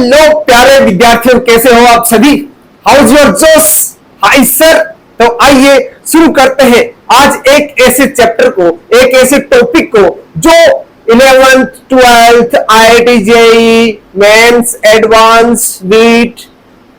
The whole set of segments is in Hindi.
हेलो प्यारे विद्यार्थियों, कैसे हो आप सभी? हाउ इज योर जोश? Hi sir. तो आइए शुरू करते हैं आज एक ऐसे चैप्टर को, एक ऐसे टॉपिक को जो 11th 12th IIT JEE Mains Advanced NEET,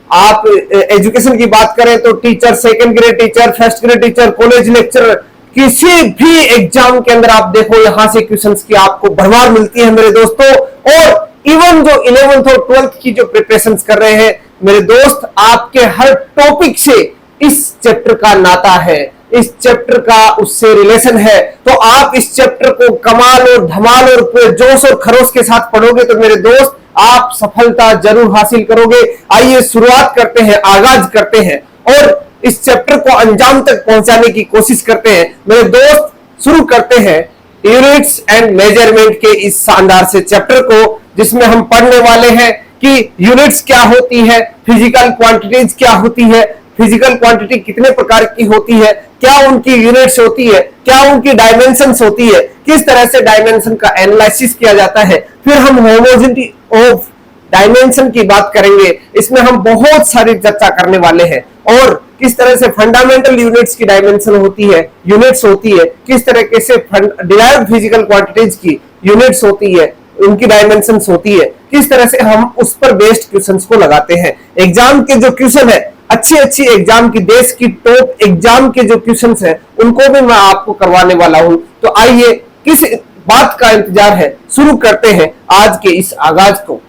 आप एजुकेशन की बात करें तो teacher, second grade teacher, first grade teacher, college lecturer, किसी भी एग्जाम के अंदर आप देखो यहां से क्वेश्चंस की आपको भरमार मिलती है मेरे दोस्तों। और इवन जो 11th और 12th की जो प्रिपरेशंस कर रहे हैं मेरे दोस्त, आपके हर टॉपिक से इस चैप्टर का नाता है, इस चैप्टर का उससे रिलेशन है। तो आप इस चैप्टर को कमाल और धमाल और पूरे जोश और खरोश के साथ पढ़ोगे तो मेरे दोस्त आप सफलता जरूर हासिल करोगे। आइए शुरुआत करते हैं, आगाज करते हैं और इस चैप्टर को अंजाम तक पहुंचाने की कोशिश करते हैं मेरे दोस्त। शुरू करते हैं यूनिट्स एंड मेजरमेंट के इस शानदार से चैप्टर को, जिसमें हम पढ़ने वाले हैं कि यूनिट्स क्या होती है, फिजिकल क्वांटिटीज क्या होती है, फिजिकल क्वांटिटी कितने प्रकार की होती है, क्या उनकी यूनिट्स होती है, क्या उनकी डायमेंशंस होती है, किस तरह से डायमेंशन का एनालिसिस किया जाता है। फिर हम होमोजेनिटी ऑफ डायमेंशन की बात करेंगे, इसमें हम बहुत सारी चर्चा करने वाले हैं। और किस तरह से फंडामेंटल यूनिट्स की डायमेंशन होती है, यूनिट्स होती है, किस तरीके से डिराइव्ड फिजिकल क्वांटिटीज की यूनिट्स होती है, उनकी डायमेंशंस होती है, किस तरह से हम उस पर बेस्ड क्वेश्चंस को लगाते हैं। एग्जाम के जो क्वेश्चन है, अच्छी एग्जाम की, देश की टॉप एग्जाम के जो क्वेश्चंस है उनको भी मैं आपको करवाने वाला हूं। तो आइए किस बात का इंतजार है, शुरू करते हैं आज के इस आगाज को।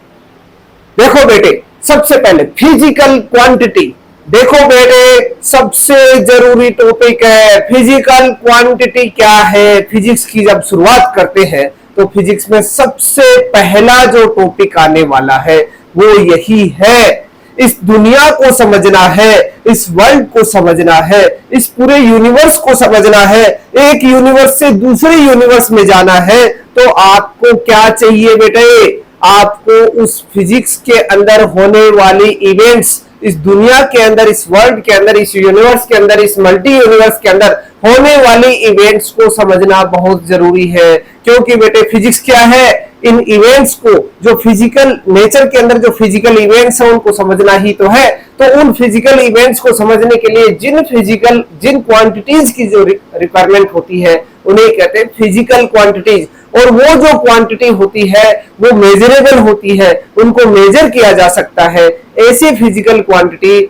देखो बेटे, सबसे पहले फिजिकल क्वांटिटी। देखो बेटे, सबसे जरूरी टॉपिक है फिजिकल क्वांटिटी क्या है। फिजिक्स की जब शुरुआत करते हैं तो फिजिक्स में सबसे पहला जो टॉपिक आने वाला है वो यही है। इस दुनिया को समझना है, इस वर्ल्ड को समझना है, इस पूरे यूनिवर्स को समझना है, एक यूनिवर्स से दूसरे यूनिवर्स में जाना है, तो आपको क्या चाहिए बेटे? आपको उस फिजिक्स के अंदर होने वाली इवेंट्स, इस दुनिया के अंदर, इस वर्ल्ड के अंदर, इस यूनिवर्स के अंदर, इस मल्टी यूनिवर्स के अंदर होने वाली इवेंट्स को समझना बहुत जरूरी है। क्योंकि बेटे फिजिक्स क्या है? इन इवेंट्स को, जो फिजिकल नेचर के अंदर जो फिजिकल इवेंट्स हैं उनको समझना ही तो है। तो उन फिजिकल इवेंट्स को समझने के लिए जिन क्वांटिटीज की जो रिक्वायरमेंट होती है उन्हें कहते हैं फिजिकल क्वांटिटीज। और वो जो क्वांटिटी होती है वो मेजरेबल होती है, उनको मेजर किया जा सकता है। ऐसी physical quantity,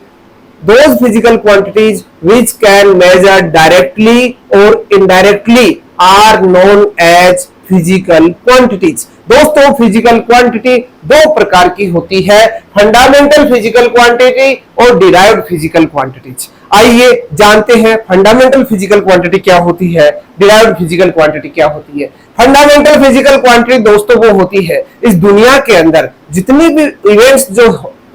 those physical quantities which can measure directly or indirectly are known as physical quantities। दोस्तों फिजिकल क्वांटिटी दो प्रकार की होती है, फंडामेंटल फिजिकल क्वांटिटी और डिराइव्ड फिजिकल क्वांटिटीज। आइए जानते हैं फंडामेंटल फिजिकल क्वांटिटी क्या होती है, डिराइव्ड फिजिकल क्वांटिटी क्या होती है। फंडामेंटल फिजिकल क्वांटिटी दोस्तों वो होती है, इस दुनिया के अंदर जितनी भी इवेंट्स जो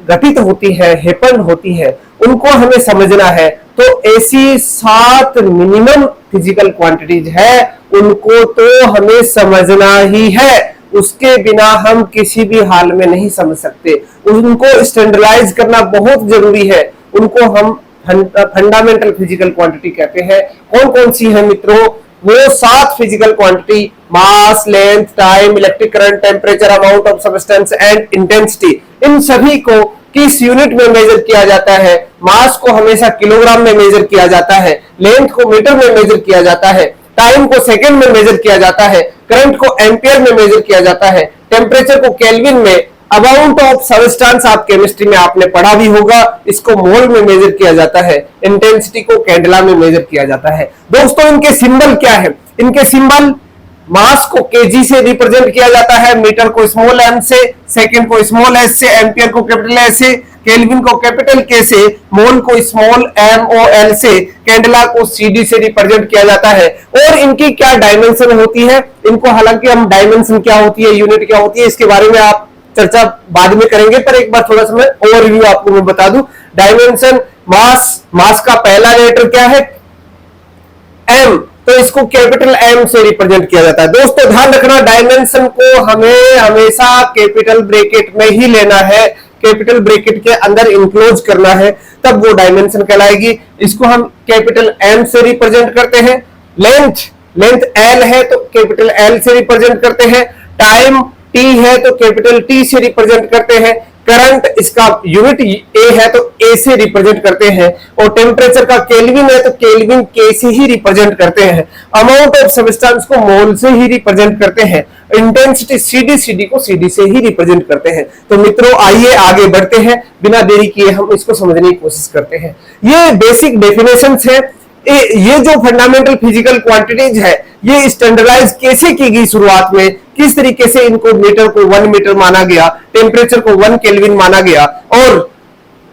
घटित होती है, हैपन होती है, उनको हमें समझना है। तो ऐसी 7 मिनिमम फिजिकल क्वांटिटीज है, उनको तो हमें समझना ही है, उसके बिना हम किसी भी हाल में नहीं समझ सकते। उनको स्टैंडर्डाइज करना बहुत जरूरी है। उनको हम फंडामेंटल फिजिकल क्वांटिटी कहते हैं। कौन कौन सी है मित्रों? वो 7 physical quantity, mass, length, time, electric current, temperature, amount of substance and intensity. इन सभी को किस यूनिट में मेजर किया जाता है? मास को हमेशा किलोग्राम में मेजर किया जाता है, लेंथ को मीटर में मेजर किया जाता है, टाइम को सेकंड में मेजर किया जाता है, करंट को एम्पियर में मेजर किया जाता है, टेम्परेचर को केल्विन में, अमाउंट ऑफ सब्सटेंस आप केमिस्ट्री में आपने पढ़ा भी होगा, इसको मोल में मेजर किया जाता है, इंटेंसिटी को कैंडेला में मेजर किया जाता है। दोस्तों इनके सिंबल क्या है? इनके सिंबल, मास को केजी से रिप्रेजेंट किया जाता है, मीटर को स्मॉल एम से, सेकंड को स्मॉल एस से, एम्पियर को कैपिटल एस से, केल्विन को कैपिटल के से, मोल को स्मॉल एम ओ एल से, कैंडेला को सीडी से रिप्रेजेंट किया जाता है। और इनकी क्या डायमेंशन होती है? इनको हालांकि हम डायमेंशन क्या होती है, यूनिट क्या होती है, इसके बारे में आप चर्चा बाद में करेंगे, पर एक बार थोड़ा सा मैं ओवरव्यू आपको मैं बता दूं। डायमेंशन, मास का पहला लेटर क्या है? एम, तो इसको कैपिटल एम से रिप्रेजेंट किया जाता है। दोस्तों ध्यान रखना, डायमेंशन को हमें हमेशा कैपिटल ब्रैकेट में ही लेना है, कैपिटल ब्रैकेट के अंदर इंक्लोज करना है, तब वो डायमेंशन कहलाएगी। इसको हम कैपिटल एम से रिप्रेजेंट करते हैं। लेंथ एल है तो कैपिटल एल से रिप्रेजेंट करते हैं। टाइम टी है तो कैपिटल टी से रिप्रेजेंट करते हैं। करंट इसका यूनिट ए है तो ए से रिप्रेजेंट करते हैं, और टेम्परेचर का केल्विन है तो केल्विन के से ही रिप्रेजेंट करते हैं, अमाउंट ऑफ सब्सटेंस को मोल से ही रिप्रेजेंट करते हैं, इंटेंसिटी सीडी को सीडी से ही रिप्रेजेंट करते हैं। तो मित्रों आइए आगे बढ़ते हैं, बिना देरी किए हम इसको समझने की कोशिश करते हैं। ये बेसिक डेफिनेशंस है, ये जो फंडामेंटल फिजिकल क्वांटिटीज है ये स्टैंडर्डाइज कैसे की गई, शुरुआत में किस तरीके से इनको मीटर को 1 मीटर माना गया, टेम्परेचर को 1 केल्विन माना गया और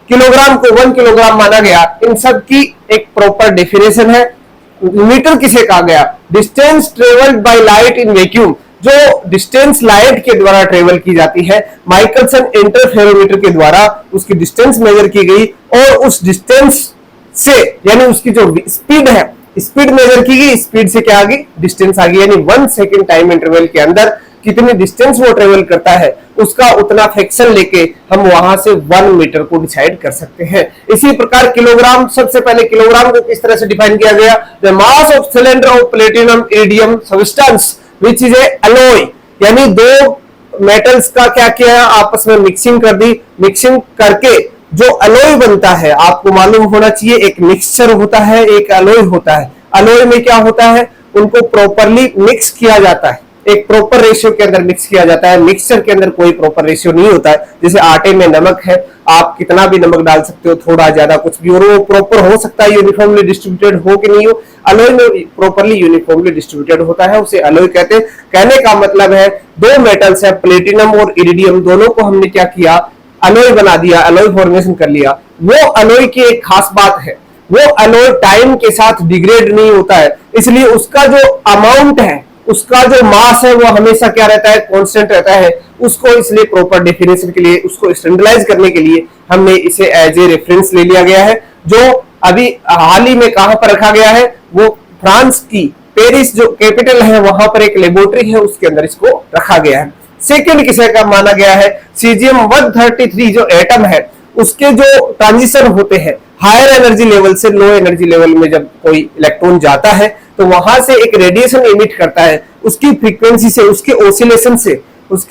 किलोग्राम को 1 किलोग्राम माना गया, इन सब की एक प्रॉपर डेफिनेशन है। मीटर किसे कहा गया? Distance travelled by light in vacuum, जो डिस्टेंस लाइट के द्वारा ट्रेवल की जाती है, माइकलसन इंटरफेरोमीटर के द्वारा उसकी डिस्टेंस मेजर की गई और उस डिस्टेंस से यानी उसकी जो स्पीड है, स्पीड मेजर की गई, स्पीड से क्या आ गई? डिस्टेंस आ गई, यानी 1 सेकेंड टाइम इंटरवल के अंदर कितनी डिस्टेंस वो ट्रेवल करता है उसका उतना फ्रैक्शन लेके हम वहां से 1 मीटर को डिसाइड कर सकते हैं। इसी प्रकार किलोग्राम, सबसे पहले किलोग्राम को किस तरह से डिफाइन किया गया? The mass of cylinder of platinum iridium substance which is a alloy, यानी दो मेटल्स का क्या किया? आपस में मिक्सिंग कर दी, मिक्सिंग करके जो अलॉय बनता है, आपको मालूम होना चाहिए एक मिक्सचर होता है, एक अलॉय होता है। अलॉय में क्या होता है? उनको प्रॉपरली मिक्स किया जाता है, एक प्रॉपर रेशियो के अंदर मिक्स किया जाता है। मिक्सचर के अंदर कोई प्रॉपर रेशियो नहीं होता है, जैसे आटे में नमक है, आप कितना भी नमक डाल सकते हो, थोड़ा ज्यादा कुछ भी, और वो प्रॉपर हो सकता है यूनिफॉर्मली डिस्ट्रीब्यूटेड हो कि नहीं हो। अलॉय में प्रॉपरली यूनिफॉर्मली डिस्ट्रीब्यूटेड होता है, उसे अलॉय कहते हैं। कहने का मतलब है दो मेटल्स है, प्लेटिनम और इरिडियम, दोनों को हमने क्या किया? अलॉय बना दिया, अलॉय फॉर्मेशन कर लिया। वो अलॉय की एक खास बात है, वो अलॉय टाइम के साथ डिग्रेड नहीं होता है, इसलिए उसका जो अमाउंट है, उसका जो मास है वो हमेशा क्या रहता है? कांस्टेंट रहता है। उसको इसलिए प्रॉपर डेफिनेशन के लिए, उसको स्टैंडर्डाइज करने के लिए हमने इसे एज ए रेफरेंस ले लिया गया है, जो अभी हाल ही में कहां पर रखा गया है? वो फ्रांस की पेरिस जो कैपिटल है वहां पर एक लेबोरेटरी है, उसके अंदर इसको रखा गया है। सेकेंड किसे का माना गया है? सीजियम 133 जो एटम है उसके जो ट्रांजिशन होते हैं हायर एनर्जी लेवल से लो एनर्जी लेवल में, जब कोई इलेक्ट्रॉन जाता है तो वहां से एक रेडिएशन इमिट करता है, उसकी फ्रीक्वेंसी से, उसकी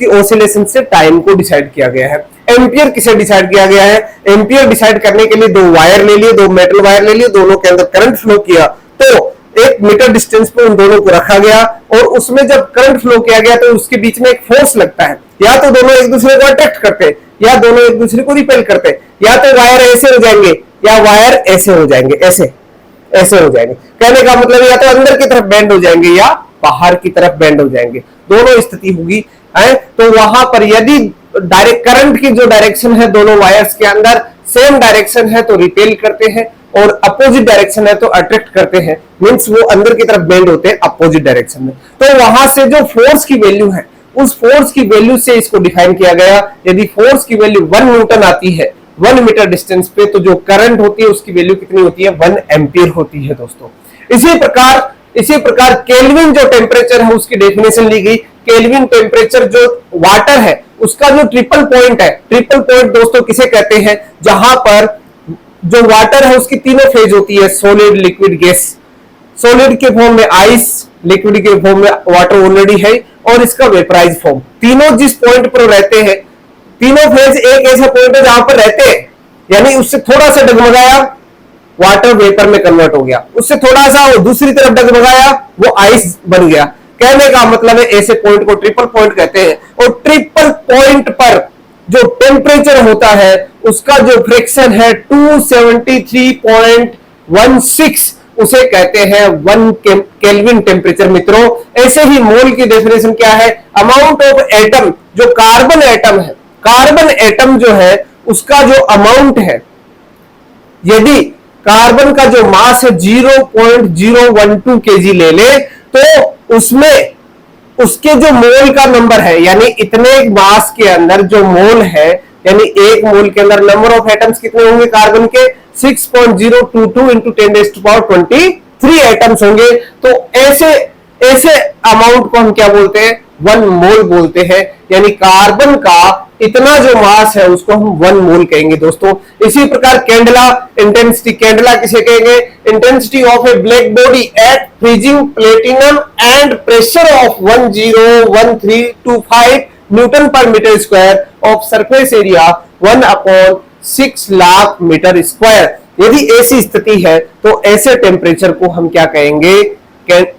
ओसिलेशन से टाइम को डिसाइड किया गया है। एम्पियर किसे डिसाइड किया गया है? एम्पियर डिसाइड करने के लिए दो वायर ले लिए, दो मेटल वायर ले लिए, दोनों के अंदर करंट फ्लो किया, तो 1 मीटर डिस्टेंस पे उन दोनों को रखा गया और उसमें जब करंट फ्लो किया गया तो उसके बीच में एक फोर्स लगता है, या तो दोनों एक दूसरे को अट्रैक्ट करते हैं या दोनों एक दूसरे को रिपेल करते हैं, या तो वायर ऐसे हो जाएंगे या वायर ऐसे हो जाएंगे, ऐसे हो जाएंगे। कहने का मतलब या तो अंदर की तरफ बेंड हो जाएंगे या बाहर की तरफ बेंड हो जाएंगे, दोनों स्थिति होगी। तो वहां पर यदि डायरेक्ट करंट की जो डायरेक्शन है दोनों वायर्स के अंदर सेम डायरेक्शन है तो रिपेल करते हैं, और अपोजिट डायरेक्शन है तो अट्रैक्ट करते हैं, मींस वो अंदर की तरफ बेंड होते हैं अपोजिट डायरेक्शन में। तो वहां से जो फोर्स की वैल्यू है, उस फोर्स की वैल्यू से इसको डिफाइन किया गया। यदि फोर्स की वैल्यू 1 न्यूटन आती है 1 मीटर डिस्टेंस पे, तो जो करंट होती है उसकी वैल्यू कितनी होती है? 1 एम्पियर होती है दोस्तों। इसी प्रकार केल्विन जो टेम्परेचर है उसकी डेफिनेशन ली गई। केल्विन टेम्परेचर जो वाटर है उसका जो ट्रिपल पॉइंट है, ट्रिपल पॉइंट दोस्तों किसे कहते हैं? जहां पर जो वाटर है उसकी तीनों फेज होती है, सॉलिड, लिक्विड, गैस। सॉलिड के फॉर्म में आइस, लिक्विड के फॉर्म में वाटर ऑलरेडी है, और इसका वेपराइज फॉर्म। तीनों जिस पॉइंट पर रहते हैं, तीनों फेज एक ऐसा पॉइंट है जहां पर रहते हैं, यानी उससे थोड़ा सा डगमगाया वाटर वेपर में कन्वर्ट हो गया, उससे थोड़ा सा दूसरी तरफ डगमगाया वो आइस बन गया। कहने का मतलब है ऐसे पॉइंट को ट्रिपल पॉइंट कहते हैं, और ट्रिपल पॉइंट पर जो टेम्परेचर होता है उसका जो फ्रैक्शन है 273.16, उसे कहते हैं 1 केल्विन टेम्परेचर। मित्रों ऐसे ही मोल की डेफिनेशन क्या है? अमाउंट ऑफ एटम, जो कार्बन एटम है, कार्बन एटम जो है उसका जो अमाउंट है, यदि कार्बन का जो मास है 0.012 केजी ले ले तो उसमें उसके जो मोल का नंबर है, यानी इतने मास के अंदर जो मोल है, यानी एक मोल के अंदर नंबर ऑफ एटम्स कितने होंगे कार्बन के? 6.022 into 10⁻23 एटम्स होंगे। तो ऐसे अमाउंट को हम क्या बोलते हैं? 1 मोल बोलते हैं, यानी कार्बन का इतना जो मास है उसको हम 1 मोल कहेंगे दोस्तों। इसी प्रकार कैंडला इंटेंसिटी, कैंडला किसे कहेंगे? Intensity of a black body at freezing platinum and pressure of 101325 newton per metre square of surface area 1/6,00,000 metre square. यदि ऐसी स्थिति है तो ऐसे टेम्परेचर को हम क्या कहेंगे,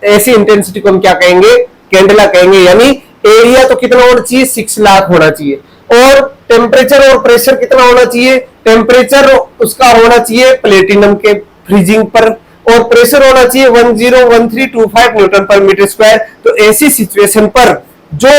ऐसी इंटेंसिटी को हम क्या कहेंगे, कैंडेला कहेंगे। यानी एरिया तो कितना होना चाहिए, 6 लाख होना चाहिए, और टेम्परेचर और प्रेशर कितना होना चाहिए, टेम्परेचर उसका होना चाहिए प्लेटिनम के फ्रीजिंग पर, और प्रेशर होना चाहिए 101325 न्यूटन पर मीटर स्क्वायर। तो ऐसी सिचुएशन पर जो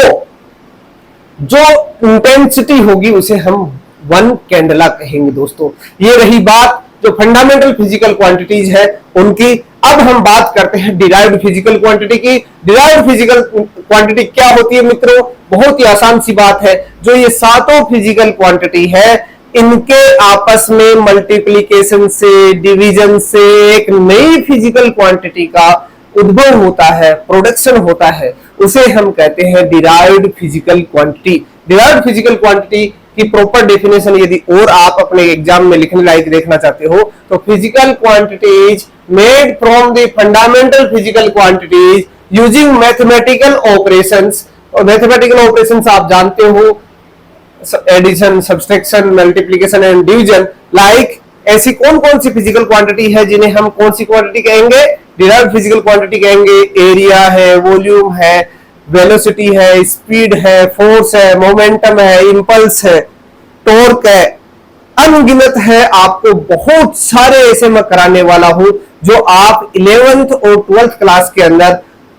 इंटेंसिटी होगी उसे हम 1 कैंडेला कहेंगे दोस्तों। ये रही बात जो फंडामेंटल फिजिकल क्वांटिटीज है उनकी। अब हम बात करते हैं डिराइव्ड फिजिकल क्वांटिटी की। डिराइव्ड फिजिकल क्वांटिटी क्या होती है मित्रों, बहुत ही आसान सी बात है। जो ये सातों फिजिकल क्वांटिटी है इनके आपस में मल्टीप्लीकेशन से, डिवीजन से एक नई फिजिकल क्वांटिटी का उद्भव होता है, प्रोडक्शन होता है, उसे हम कहते हैं derived physical quantity. Derived physical quantity की प्रॉपर डेफिनेशन यदि और आप अपने एग्जाम में लिखने लायक देखना चाहते हो तो physical quantities made from the fundamental physical quantities using mathematical operations. और मैथमेटिकल ऑपरेशंस आप जानते हो, addition, subtraction, multiplication and division. Like ऐसी कौन कौन सी फिजिकल क्वांटिटी है जिन्हें हम कौन सी क्वांटिटी कहेंगे, डिराइव्ड फिजिकल क्वांटिटी कहेंगे। एरिया है, वॉल्यूम है, वेलोसिटी है, स्पीड है, फोर्स है, मोमेंटम है, इंपल्स है, टॉर्क है, अनगिनत है। आपको बहुत सारे ऐसे मैं कराने वाला हूं जो आप 11th और 12th क्लास के अंदर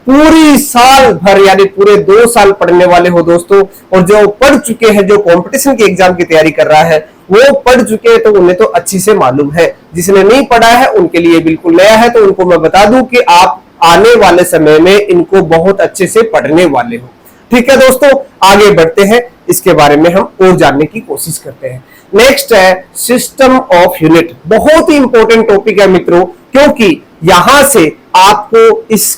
पूरी साल भर यानी पूरे 2 साल पढ़ने वाले हो दोस्तों। और जो पढ़ चुके हैं, जो कंपटीशन के एग्जाम की तैयारी कर रहा है वो पढ़ चुके हैं तो उन्हें तो अच्छी से मालूम है। जिसने नहीं पढ़ा है उनके लिए बिल्कुल नया है, तो उनको मैं बता दूं कि आप आने वाले समय में इनको बहुत अच्छे से पढ़ने वाले हो। ठीक है दोस्तों, आगे बढ़ते हैं, इसके बारे में हम और जानने की कोशिश करते हैं। नेक्स्ट है सिस्टम ऑफ यूनिट। बहुत ही इंपॉर्टेंट टॉपिक है मित्रों, क्योंकि यहां से आपको इस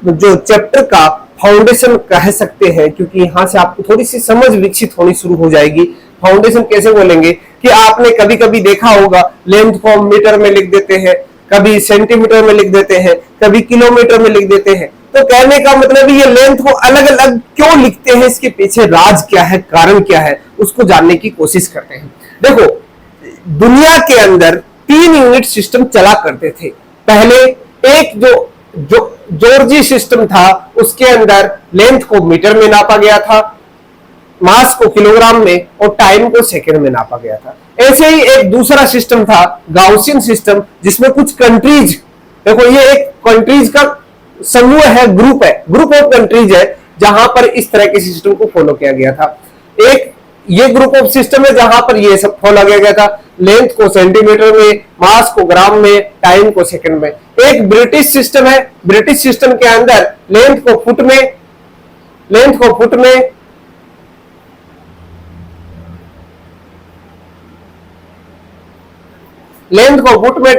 जो चैप्टर का फाउंडेशन कह सकते हैं, क्योंकि यहां से आपको थोड़ी सी समझ विकसित होनी शुरू हो जाएगी। फाउंडेशन कैसे बोलेंगे कि आपने कभी कभी देखा होगा लेंथ को मीटर में लिख देते हैं, कभी सेंटीमीटर में लिख देते हैं, कभी किलोमीटर में लिख देते हैं। तो कहने का मतलब ये लेंथ को अलग अलग क्यों लिखते हैं, इसके पीछे राज क्या है, कारण क्या है, उसको जानने की कोशिश करते हैं। देखो, दुनिया के अंदर 3 यूनिट सिस्टम चला करते थे। पहले एक जो जॉर्जी सिस्टम था उसके अंदर लेंथ को मीटर में नापा गया था, मास को किलोग्राम में और टाइम को सेकंड में नापा गया था। ऐसे ही एक दूसरा सिस्टम था गाउसियन सिस्टम, जिसमें कुछ कंट्रीज, देखो ये एक कंट्रीज का समूह है, ग्रुप है, ग्रुप ऑफ कंट्रीज है जहां पर इस तरह के सिस्टम को फॉलो किया गया था। एक ये ग्रुप ऑफ सिस्टम है जहां पर ये सब फॉलो किया गया था, लेंथ को सेंटीमीटर में, मास को ग्राम में, टाइम को सेकंड में। एक ब्रिटिश सिस्टम है, ब्रिटिश सिस्टम के अंदर लेंथ को फुट में, लेंथ को फुट में, लेंथ को फुट में,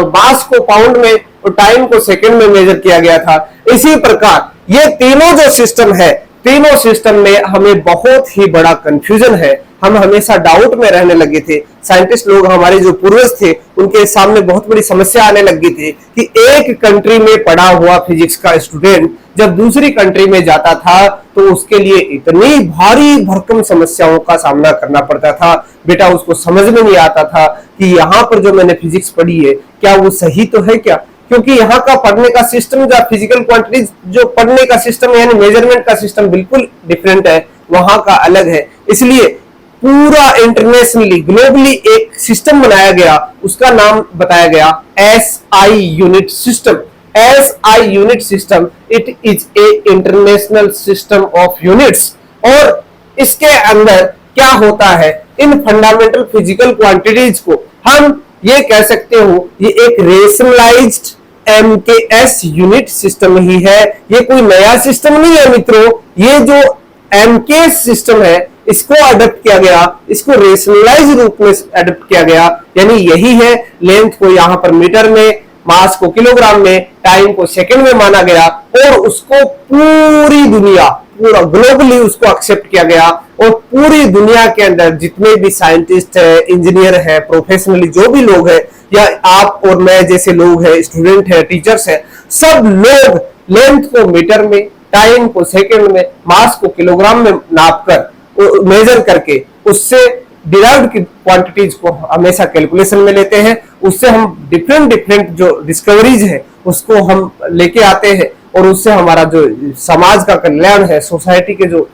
मास को पाउंड में और टाइम को सेकंड में मेजर किया गया था। इसी प्रकार ये तीनों जो सिस्टम है, तीनों सिस्टम में हमें बहुत ही बड़ा कंफ्यूजन है। हम हमेशा डाउट में रहने लगे थे। साइंटिस्ट लोग, हमारे जो पूर्वज थे, उनके सामने बहुत बड़ी समस्या आने लगी थी कि एक कंट्री में पढ़ा हुआ फिजिक्स का स्टूडेंट जब दूसरी कंट्री में जाता था तो उसके लिए इतनी भारी भरकम समस्याओं का सामना करना पड़ता था। बेटा, उसको समझ में नहीं आता था कि यहाँ पर जो मैंने फिजिक्स पढ़ी है क्या वो सही तो है क्या, क्योंकि यहाँ का पढ़ने का सिस्टम, जो फिजिकल क्वांटिटीज जो पढ़ने का सिस्टम यानी मेजरमेंट का सिस्टम बिल्कुल डिफरेंट है, वहां का अलग है। इसलिए पूरा इंटरनेशनली, ग्लोबली एक सिस्टम बनाया गया, उसका नाम बताया गया SI unit system. SI unit system, it is a international system of units. और इसके अंदर क्या होता है, इन फंडामेंटल फिजिकल क्वांटिटीज को हम ये कह सकते हो ये एक रेशनलाइज्ड MKS यूनिट सिस्टम ही है। ये कोई नया सिस्टम नहीं है मित्रों। ये जो MKS सिस्टम है इसको अडॉप्ट किया गया, इसको रेशनलाइज रूप में अडॉप्ट किया गया। यानी यही है, लेंथ को यहां पर मीटर में, मास को किलोग्राम में, टाइम को सेकंड में माना गया और उसको पूरी दुनिया, पूरा ग्लोबली उसको एक्सेप्ट किया गया। और पूरी दुनिया के अंदर जितने भी साइंटिस्ट है, इंजीनियर है, प्रोफेशनली जो भी लोग हैं, या आप और मैं जैसे लोग हैं, स्टूडेंट है, टीचर्स है, सब लोग लेंथ को मीटर में, टाइम को सेकंड में, मास को किलोग्राम में नापकर, मेजर करके उससे डिराइव्ड क्वांटिटीज को हमेशा कैलकुलेशन में लेते हैं, उससे हम डिफरेंट डिफरेंट जो डिस्कवरीज है उसको हम लेके आते हैं और उससे हमारा जो समाज का कल्याण है, सोसाइटी के जो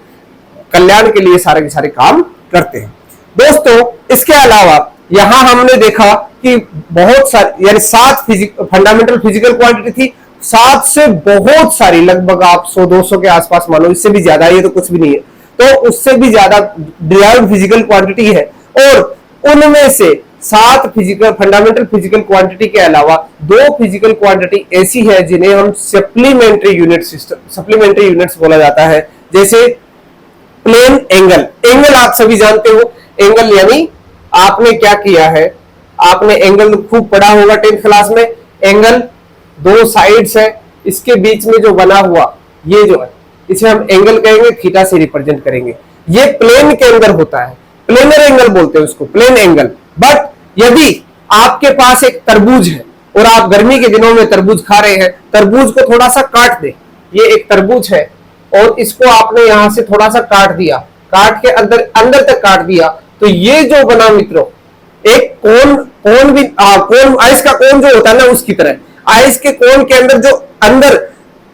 कल्याण के लिए सारे के सारे काम करते हैं। दोस्तों इसके अलावा यहां हमने देखा कि बहुत सारी यानी 7 फंडामेंटल फिजिकल क्वांटिटी थी, 7 से बहुत सारी लगभग आप 100-200 के आसपास मानो, इससे भी ज्यादा, ये तो कुछ भी नहीं है, तो उससे भी ज्यादा डिराइव्ड फिजिकल क्वांटिटी है। और उनमें से 7 फिजिकल फंडामेंटल फिजिकल क्वांटिटी के अलावा 2 फिजिकल क्वांटिटी ऐसी है जिन्हें हम सप्लीमेंट्री यूनिट्स बोला जाता है, जैसे प्लेन एंगल। एंगल आप सभी जानते हो, एंगल यानी आपने क्या किया है, आपने एंगल खूब पढ़ा होगा 10th क्लास में। एंगल 2 साइड्स है, इसके बीच में जो बना हुआ ये जो है इसे हम एंगल कहेंगे, थीटा से रिप्रेजेंट करेंगे। ये प्लेन के अंदर होता है, प्लेनर एंगल बोलते हैं उसको, प्लेन एंगल। बट यदि आपके पास एक तरबूज है और आप गर्मी के दिनों में तरबूज खा रहे हैं, तरबूज को थोड़ा सा काट दे, ये एक तरबूज है और इसको आपने यहां से थोड़ा सा काट दिया, काट के अंदर तक काट दिया, तो ये जो बना मित्रों एक कोन भी कोन, आइस का कोन जो होता है ना उसकी तरह, आइस के कोन के अंदर जो अंदर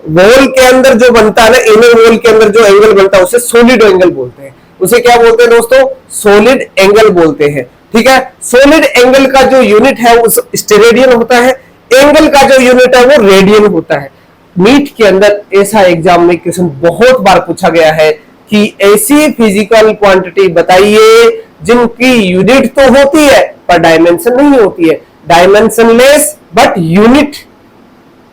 वॉल के अंदर जो बनता है ना, इनर वॉल के अंदर जो एंगल बनता है उसे सॉलिड एंगल बोलते हैं। उसे क्या बोलते हैं दोस्तों? सॉलिड एंगल बोलते हैं। ठीक है, सॉलिड एंगल का जो यूनिट है वो स्टेरेडियन होता है, एंगल का जो यूनिट है वो रेडियन होता है। नीट के अंदर ऐसा एग्जाम में क्वेश्चन बहुत बार पूछा गया है कि ऐसी फिजिकल क्वांटिटी बताइए जिनकी यूनिट तो होती है पर डायमेंशन नहीं होती है, डायमेंशनलेस बट यूनिट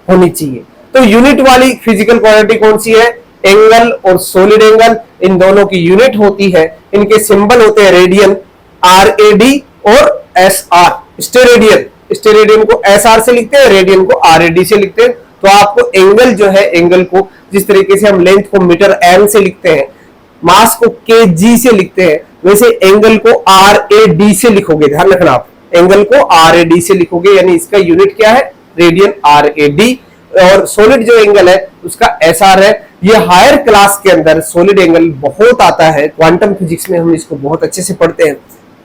होनी चाहिए। तो यूनिट वाली फिजिकल क्वांटिटी कौन सी है? एंगल और सॉलिड एंगल, इन दोनों की यूनिट होती है, इनके सिंबल होते हैं रेडियन, RAD और SR। स्टेरेडियन को SR से लिखते हैं, रेडियन को RAD से लिखते हैं। तो आपको एंगल जो है, एंगल को जिस तरीके से हम लेंथ को मीटर M से लिखते हैं, मास को kg से लिखते हैं, वैसे एंगल को RAD से लिखोगे। ध्यान रखना, आप एंगल को RAD से लिखोगे, यानी इसका यूनिट क्या है? Radian, RAD। और सॉलिड जो एंगल है उसका SR है। ये हायर क्लास के अंदर सॉलिड एंगल बहुत आता है, क्वांटम फिजिक्स में हम इसको बहुत अच्छे से पढ़ते हैं।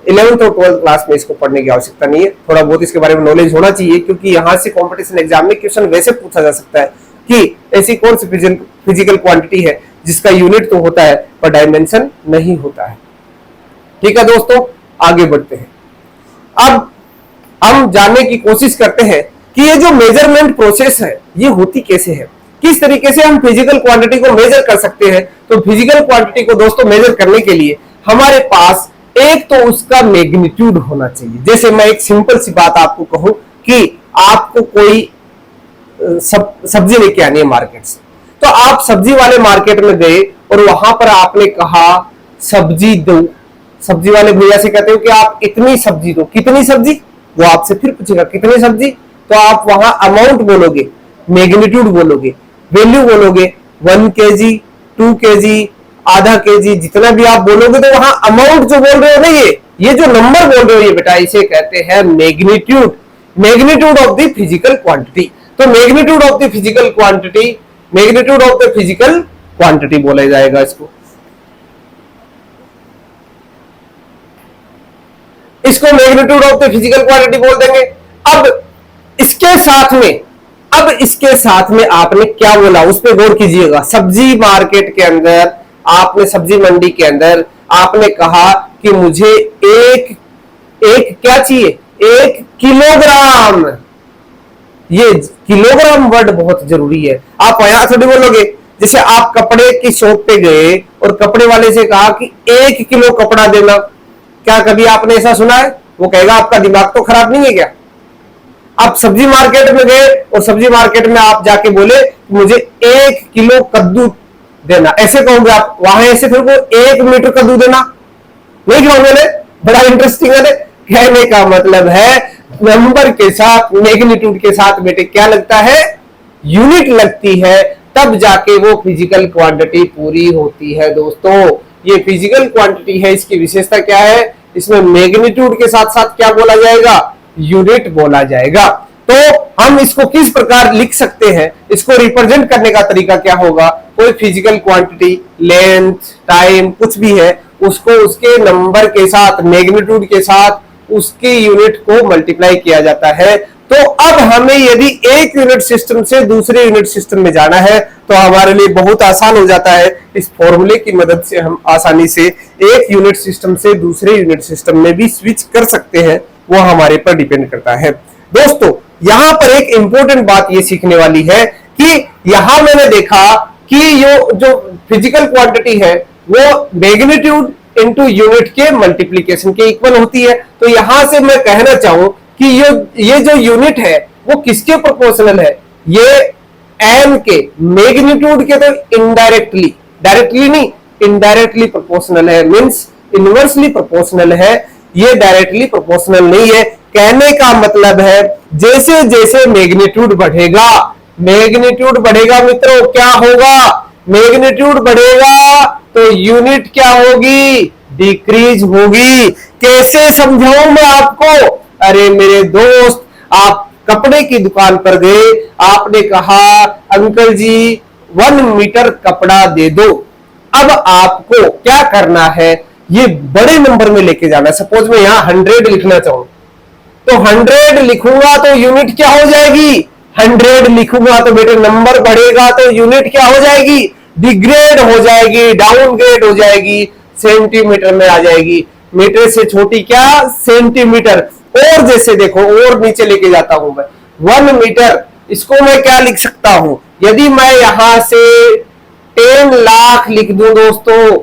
11th और 12th क्लास में इसको पढ़ने की आवश्यकता नहीं है, थोड़ा बहुत इसके बारे में नॉलेज होना चाहिए, क्योंकि यहां से कंपटीशन एग्जाम में क्वेश्चन वैसे पूछा जा सकता है कि ऐसी कौन सी फिजिकल क्वांटिटी है जिसका यूनिट तो होता है पर डायमेंशन नहीं होता है। ठीक है दोस्तों, आगे बढ़ते हैं। अब हम जानने की कोशिश करते हैं कि ये जो मेजरमेंट प्रोसेस है ये होती कैसे है, किस तरीके से हम फिजिकल क्वांटिटी को मेजर कर सकते हैं। तो फिजिकल क्वांटिटी को दोस्तों मेजर करने के लिए हमारे पास एक तो उसका मैग्नीट्यूड होना चाहिए। जैसे मैं एक सिंपल सी बात आपको कहूं कि आपको कोई सब्जी लेके आनी है मार्केट से, तो आप सब्जी वाले मार्केट में गए और वहां पर आपने कहा सब्जी दो, सब्जी वाले भैया से कहते हो कि आप इतनी सब्जी दो। कितनी सब्जी? वो आपसे फिर पूछेगा कितनी सब्जी, तो आप वहां अमाउंट बोलोगे, मैग्नीट्यूड बोलोगे, वैल्यू बोलोगे, 1 kg, 2 kg, आधा kg, जितना भी आप बोलोगे, तो वहां अमाउंट जो बोल रहे हो ना, ये जो नंबर बोल रहे हो ये बेटा, इसे कहते हैं magnitude, magnitude of the physical quantity. तो magnitude of the physical quantity, magnitude of the physical quantity बोला जाएगा इसको। इसको magnitude of the physical quantity बोल देंगे। अब इसके साथ में आपने क्या बोला उस पर गौर कीजिएगा। सब्जी मार्केट के अंदर, आपने सब्जी मंडी के अंदर आपने कहा कि मुझे एक क्या चाहिए? 1 किलोग्राम। ये किलोग्राम वर्ड बहुत जरूरी है, आप यहां थोड़ी बोलोगे। जैसे आप कपड़े की शॉप पे गए और कपड़े वाले से कहा कि 1 किलो कपड़ा देना, क्या कभी आपने ऐसा सुना है? वो कहेगा आपका दिमाग तो खराब नहीं है क्या? आप सब्जी मार्केट में गए और सब्जी मार्केट में आप जाके बोले मुझे 1 किलो कद्दू देना, ऐसे कहोगे आप? वहां ऐसे फिर को 1 मीटर कद्दू देना नहीं कहोगे? बड़ा इंटरेस्टिंग है। कहने का मतलब है नंबर के साथ, मैग्नीट्यूड के साथ बेटे क्या लगता है? यूनिट लगती है, तब जाके वो फिजिकल क्वांटिटी पूरी होती है। दोस्तों ये फिजिकल क्वांटिटी है, इसकी विशेषता क्या है? इसमें मैग्नीट्यूड के साथ साथ क्या बोला जाएगा? यूनिट बोला जाएगा। तो हम इसको किस प्रकार लिख सकते हैं, इसको रिप्रेजेंट करने का तरीका क्या होगा? कोई फिजिकल क्वांटिटी, लेंथ, टाइम कुछ भी है, उसको उसके नंबर के साथ, मैग्नीट्यूड के साथ उसकी यूनिट को मल्टीप्लाई किया जाता है। तो अब हमें यदि एक यूनिट सिस्टम से दूसरे यूनिट सिस्टम में जाना है तो हमारे लिए बहुत आसान हो जाता है। इस फॉर्मूले की मदद से हम आसानी से एक यूनिट सिस्टम से दूसरे यूनिट सिस्टम में भी स्विच कर सकते हैं, वो हमारे पर डिपेंड करता है। दोस्तों यहां पर एक इंपॉर्टेंट बात ये सीखने वाली है कि यहां मैंने देखा कि जो फिजिकल क्वांटिटी है वो मैग्नीट्यूड इनटू यूनिट के मल्टीप्लीकेशन के इक्वल होती है। तो यहां से मैं कहना चाहूं कि ये जो यूनिट है वो किसके प्रोपोर्शनल है, ये एम के मैग्नीट्यूड के तो इनडायरेक्टली, डायरेक्टली नहीं इनडायरेक्टली प्रोपोर्शनल है, मींस इनवर्सली प्रोपोर्शनल है, ये डायरेक्टली प्रोपोर्शनल नहीं है। कहने का मतलब है जैसे जैसे मैग्नीट्यूड बढ़ेगा, मैग्नीट्यूड बढ़ेगा मित्रों क्या होगा, मैग्नीट्यूड बढ़ेगा तो यूनिट क्या होगी, डिक्रीज होगी। कैसे समझाऊं मैं आपको, अरे मेरे दोस्त आप कपड़े की दुकान पर गए, आपने कहा अंकल जी 1 मीटर कपड़ा दे दो। अब आपको क्या करना है, ये बड़े नंबर में लेके जाना है। सपोज मैं यहां 100 लिखना चाहूं तो 100 लिखूंगा तो यूनिट क्या हो जाएगी, 100 लिखूंगा तो बेटे नंबर बढ़ेगा तो यूनिट क्या हो जाएगी, डिग्रेड हो जाएगी, डाउनग्रेड हो जाएगी, सेंटीमीटर में आ जाएगी। मीटर से छोटी क्या, सेंटीमीटर। और जैसे देखो और नीचे लेके जाता हूं मैं 1 मीटर, इसको मैं क्या लिख सकता हूं, यदि मैं यहां से 10 लाख लिख दूं दोस्तों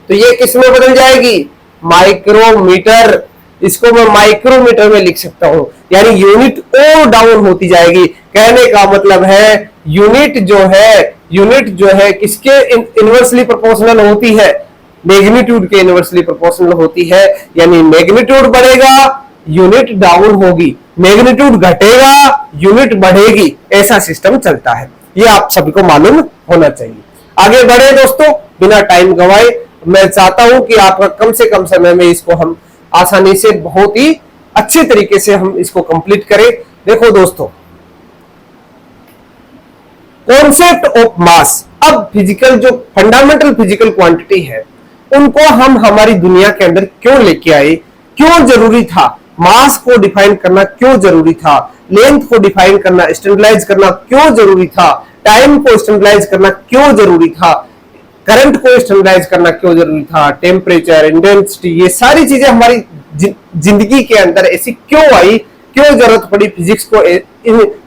तो ये किसमें बदल जाएगी, माइक्रोमीटर। इसको मैं माइक्रोमीटर में लिख सकता हूं, यानी यूनिट और डाउन होती जाएगी। कहने का मतलब है यूनिट जो है किसके इनवर्सली प्रोपोर्शनल होती है, मैग्नीट्यूड के इनवर्सली प्रोपोर्शनल होती है। यानी मैग्नीट्यूड बढ़ेगा यूनिट डाउन होगी, मैग्नीट्यूड घटेगा यूनिट बढ़ेगी, ऐसा सिस्टम चलता है। ये आप सभी को मालूम होना चाहिए। आगे बढ़े दोस्तों बिना टाइम गवाए, मैं चाहता हूं कि आपका कम से कम समय में इसको हम आसानी से बहुत ही अच्छे तरीके से हम इसको कंप्लीट करें। देखो दोस्तों कॉन्सेप्ट ऑफ मास, अब फिजिकल जो फंडामेंटल फिजिकल क्वांटिटी है उनको हम हमारी दुनिया के अंदर क्यों लेके आए, क्यों जरूरी था, मास को डिफाइन करना क्यों जरूरी था, लेंथ को डिफाइन करना, स्टैंडर्डाइज करना क्यों जरूरी था, टाइम को स्टैंडर्डाइज करना क्यों जरूरी था, करंट को स्टैंडर्डाइज करना क्यों जरूरी था, टेम्परेचर, इंटेंसिटी, ये सारी चीजें हमारी जिंदगी के अंदर ऐसी क्यों आई, क्यों जरूरत पड़ी फिजिक्स को,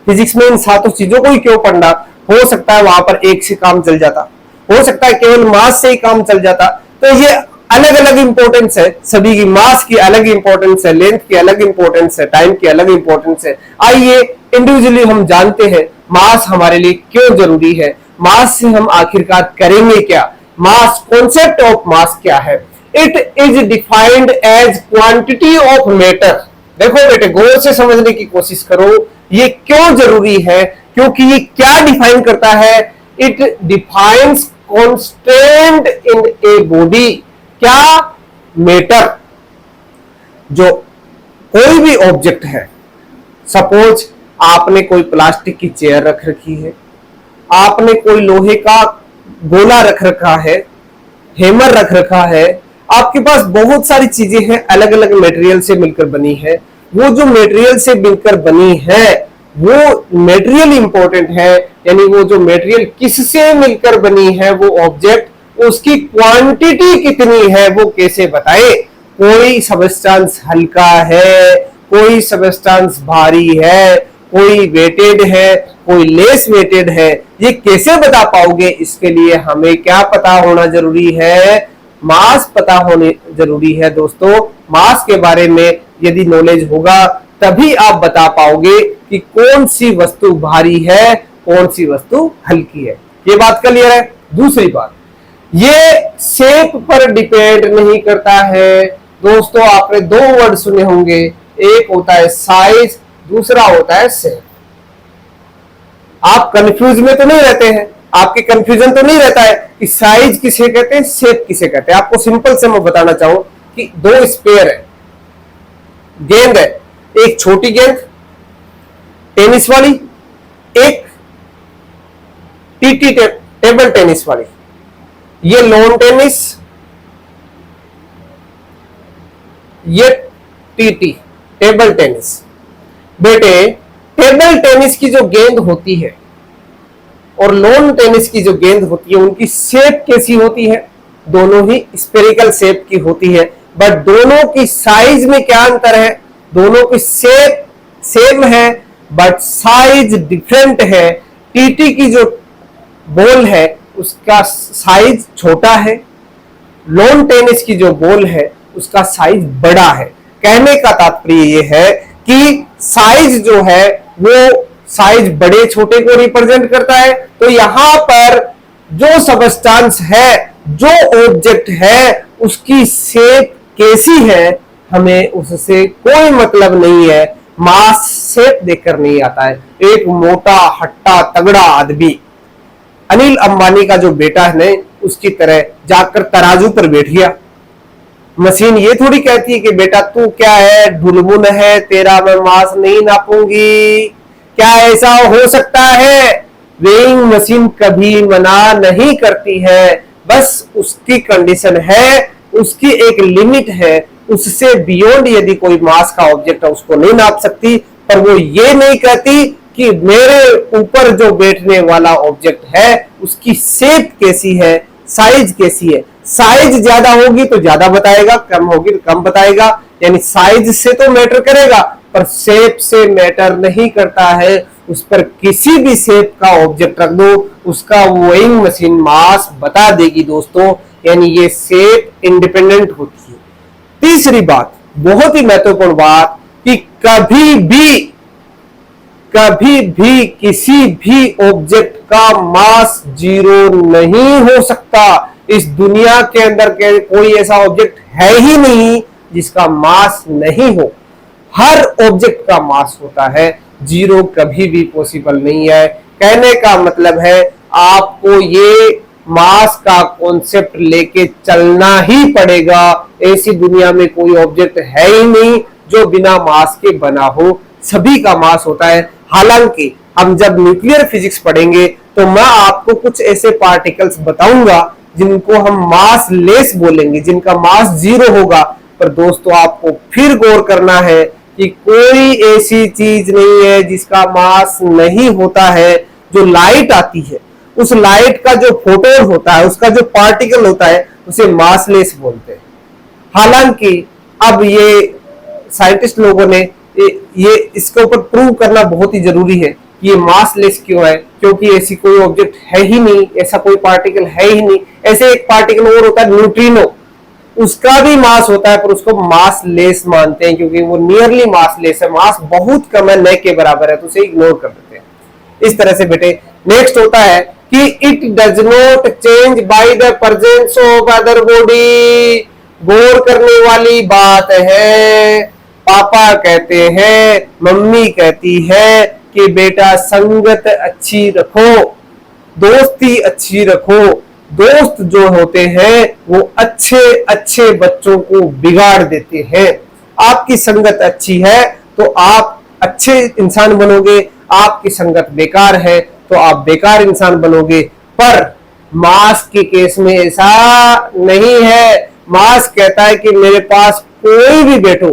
फिजिक्स में इन सातों चीजों को ही क्यों पढ़ना। हो सकता है वहां पर एक से काम चल जाता, हो सकता है केवल मास से ही काम चल जाता। तो ये अलग अलग इंपॉर्टेंस है सभी की, मास की अलग इंपॉर्टेंस है, लेंथ की अलग इंपॉर्टेंस है, टाइम की अलग इंपॉर्टेंस है। आइए इंडिविजुअली हम जानते हैं मास हमारे लिए क्यों जरूरी है, मास से हम आखिरकार करेंगे क्या, मास, कॉन्सेप्ट ऑफ मास क्या है। It is defined as quantity of matter. देखो बेटे गौर से समझने की कोशिश करो, ये क्यों जरूरी है, क्योंकि ये क्या डिफाइन करता है, it defines constant in a body. क्या, मैटर, जो कोई भी ऑब्जेक्ट है, सपोज आपने कोई प्लास्टिक की चेयर रख रखी है, आपने कोई लोहे का गोला रख रखा है, हैमर रख रखा है, आपके पास बहुत सारी चीजें हैं अलग अलग मटेरियल से मिलकर बनी है। वो जो मटेरियल से मिलकर बनी है वो मटेरियल इंपॉर्टेंट है, यानी वो जो मटेरियल किससे मिलकर बनी है वो ऑब्जेक्ट, उसकी क्वांटिटी कितनी है वो कैसे बताए। कोई सबस्टेंस हल्का है, कोई सबस्टेंस भारी है, कोई वेटेड है, कोई लेस वेटेड है, ये कैसे बता पाओगे। इसके लिए हमें क्या पता होना जरूरी है, मास पता होने जरूरी है। दोस्तों मास के बारे में यदि नॉलेज होगा तभी आप बता पाओगे कि कौन सी वस्तु भारी है, कौन सी वस्तु हल्की है। ये बात क्लियर है। दूसरी बात, ये शेप पर डिपेंड नहीं करता है। दोस्तों आपने दो वर्ड सुने होंगे, एक होता है साइज, दूसरा होता है शेप। आप कंफ्यूज में तो नहीं रहते हैं, आपके कंफ्यूजन तो नहीं रहता है कि साइज किसे कहते हैं, शेप किसे कहते हैं। आपको सिंपल से मैं बताना चाहूं कि दो स्पेयर है, गेंद है, एक छोटी गेंद टेनिस वाली, एक टीटी टेबल टेनिस वाली। ये लॉन टेनिस ये टीटी, टेबल टेनिस। बेटे टेबल टेनिस की जो गेंद होती है और लॉन टेनिस की जो गेंद होती है उनकी शेप कैसी होती है? दोनों ही स्फेरिकल शेप की होती है, बट दोनों की साइज में क्या अंतर है? दोनों की शेप सेम है बट साइज डिफरेंट है। टीटी की जो बॉल है उसका साइज छोटा है, लॉन टेनिस की जो बॉल है उसका साइज बड़ा है। कहने का तात्पर्य ये है कि साइज जो है वो साइज बड़े छोटे को रिप्रेजेंट करता है। तो यहां पर जो सबस्टांस है, जो ऑब्जेक्ट है, उसकी शेप कैसी है हमें उससे कोई मतलब नहीं है, मास शेप देखकर नहीं आता है। एक मोटा हट्टा तगड़ा आदमी अनिल अंबानी का जो बेटा है ना, उसकी तरह जाकर तराजू पर बैठ गया। मशीन ये थोड़ी कहती है कि बेटा तू क्या है, ढुलमुन है, तेरा मैं मास नहीं नापूंगी। क्या ऐसा हो सकता है? वेइंग मशीन कभी मना नहीं करती है, बस उसकी कंडीशन है, उसकी एक लिमिट है, उससे बियॉन्ड यदि कोई मास का ऑब्जेक्ट है उसको नहीं नाप सकती। पर वो ये नहीं कहती कि मेरे ऊपर जो बैठने वाला ऑब्जेक्ट है उसकी शेप कैसी है, साइज कैसी है। साइज ज्यादा होगी तो ज्यादा बताएगा, कम होगी तो कम बताएगा। यानी साइज से तो मैटर करेगा पर शेप से मैटर नहीं करता है। उस पर किसी भी शेप का ऑब्जेक्ट रख दो, उसका वेइंग मशीन मास बता देगी दोस्तों। यानी ये शेप इंडिपेंडेंट होती है। तीसरी बात, बहुत ही महत्वपूर्ण बात, कि कभी भी किसी भी ऑब्जेक्ट का मास जीरो नहीं हो सकता। इस दुनिया के अंदर के कोई ऐसा ऑब्जेक्ट है ही नहीं जिसका मास नहीं हो। हर ऑब्जेक्ट का मास होता है, जीरो कभी भी पॉसिबल नहीं है। कहने का मतलब है आपको ये मास का कॉन्सेप्ट लेके चलना ही पड़ेगा। ऐसी दुनिया में कोई ऑब्जेक्ट है ही नहीं जो बिना मास के बना हो, सभी का मास होता है। हालांकि हम जब न्यूक्लियर फिजिक्स पढ़ेंगे तो मैं आपको कुछ ऐसे पार्टिकल्स बताऊंगा जिनको हम मास लेस बोलेंगे, जिनका मास जीरो होगा। पर दोस्तों आपको फिर गौर करना है कि कोई ऐसी चीज नहीं है जिसका मास नहीं होता है। जो लाइट आती है, उस लाइट का जो फोटोन होता है, उसका जो पार्टिकल होता है, उसे मासलेस बोलते हैं। हालांकि अब ये साइंटिस्ट लोगों ने ये इसके ऊपर प्रूव करना बहुत ही जरूरी है कि ये मासलेस क्यों है, क्योंकि ऐसी कोई ऑब्जेक्ट है ही नहीं, ऐसा कोई पार्टिकल है ही नहीं। ऐसे एक पार्टिकल और होता है न्यूट्रिनो, उसका भी मास होता है पर उसको मास लेस मानते हैं क्योंकि वो नियरली मास लेस है, मास बहुत कम है, न के बराबर है, तो उसे इग्नोर कर देते हैं। इस तरह से बेटे नेक्स्ट होता है कि it does not change by the presence of other body. गौर करने वाली बात है। पापा कहते हैं, मम्मी कहती है कि बेटा संगत अच्छी रखो, दोस्ती अच्छी रखो। दोस्त जो होते हैं वो अच्छे अच्छे बच्चों को बिगाड़ देते हैं। आपकी संगत अच्छी है तो आप अच्छे इंसान बनोगे, आपकी संगत बेकार है तो आप बेकार इंसान बनोगे। पर मास के केस में ऐसा नहीं है। मास कहता है कि मेरे पास कोई भी बैठो,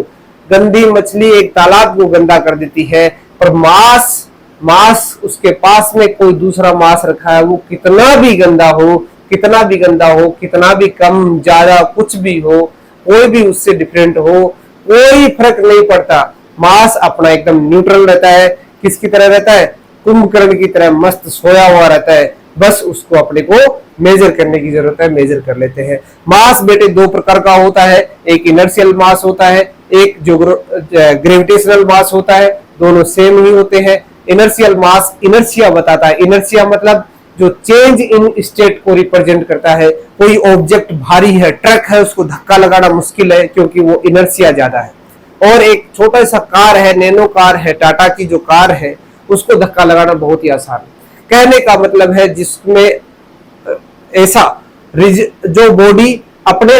गंदी मछली एक तालाब को गंदा कर देती है, पर मास उसके पास में कोई दूसरा मास रखा है, वो कितना भी गंदा हो, कितना भी कम ज्यादा कुछ भी हो, कोई भी उससे डिफरेंट हो, कोई फर्क नहीं पड़ता। मास अपना एकदम न्यूट्रल रहता है। किसकी तरह रहता है? कुंभकर्ण की तरह मस्त सोया हुआ रहता है। बस उसको अपने को मेजर करने की जरूरत है, मेजर कर लेते हैं। मास बेटे दो प्रकार का होता है, एक इनर्शियल मास होता है, एक जो ग्रेविटेशनल मास होता है। दोनों सेम ही होते हैं। इनर्शियल मास इनर्शिया बताता है। इनर्शिया मतलब जो चेंज इन स्टेट को रिप्रेजेंट करता है। कोई ऑब्जेक्ट भारी है, ट्रक है, उसको धक्का लगाना मुश्किल है क्योंकि वो इनर्शिया ज्यादा है। और एक छोटा सा कार है, नैनो कार है, टाटा की जो कार है, उसको धक्का लगाना बहुत ही आसान है। कहने का मतलब है जिसमें ऐसा जो बॉडी अपने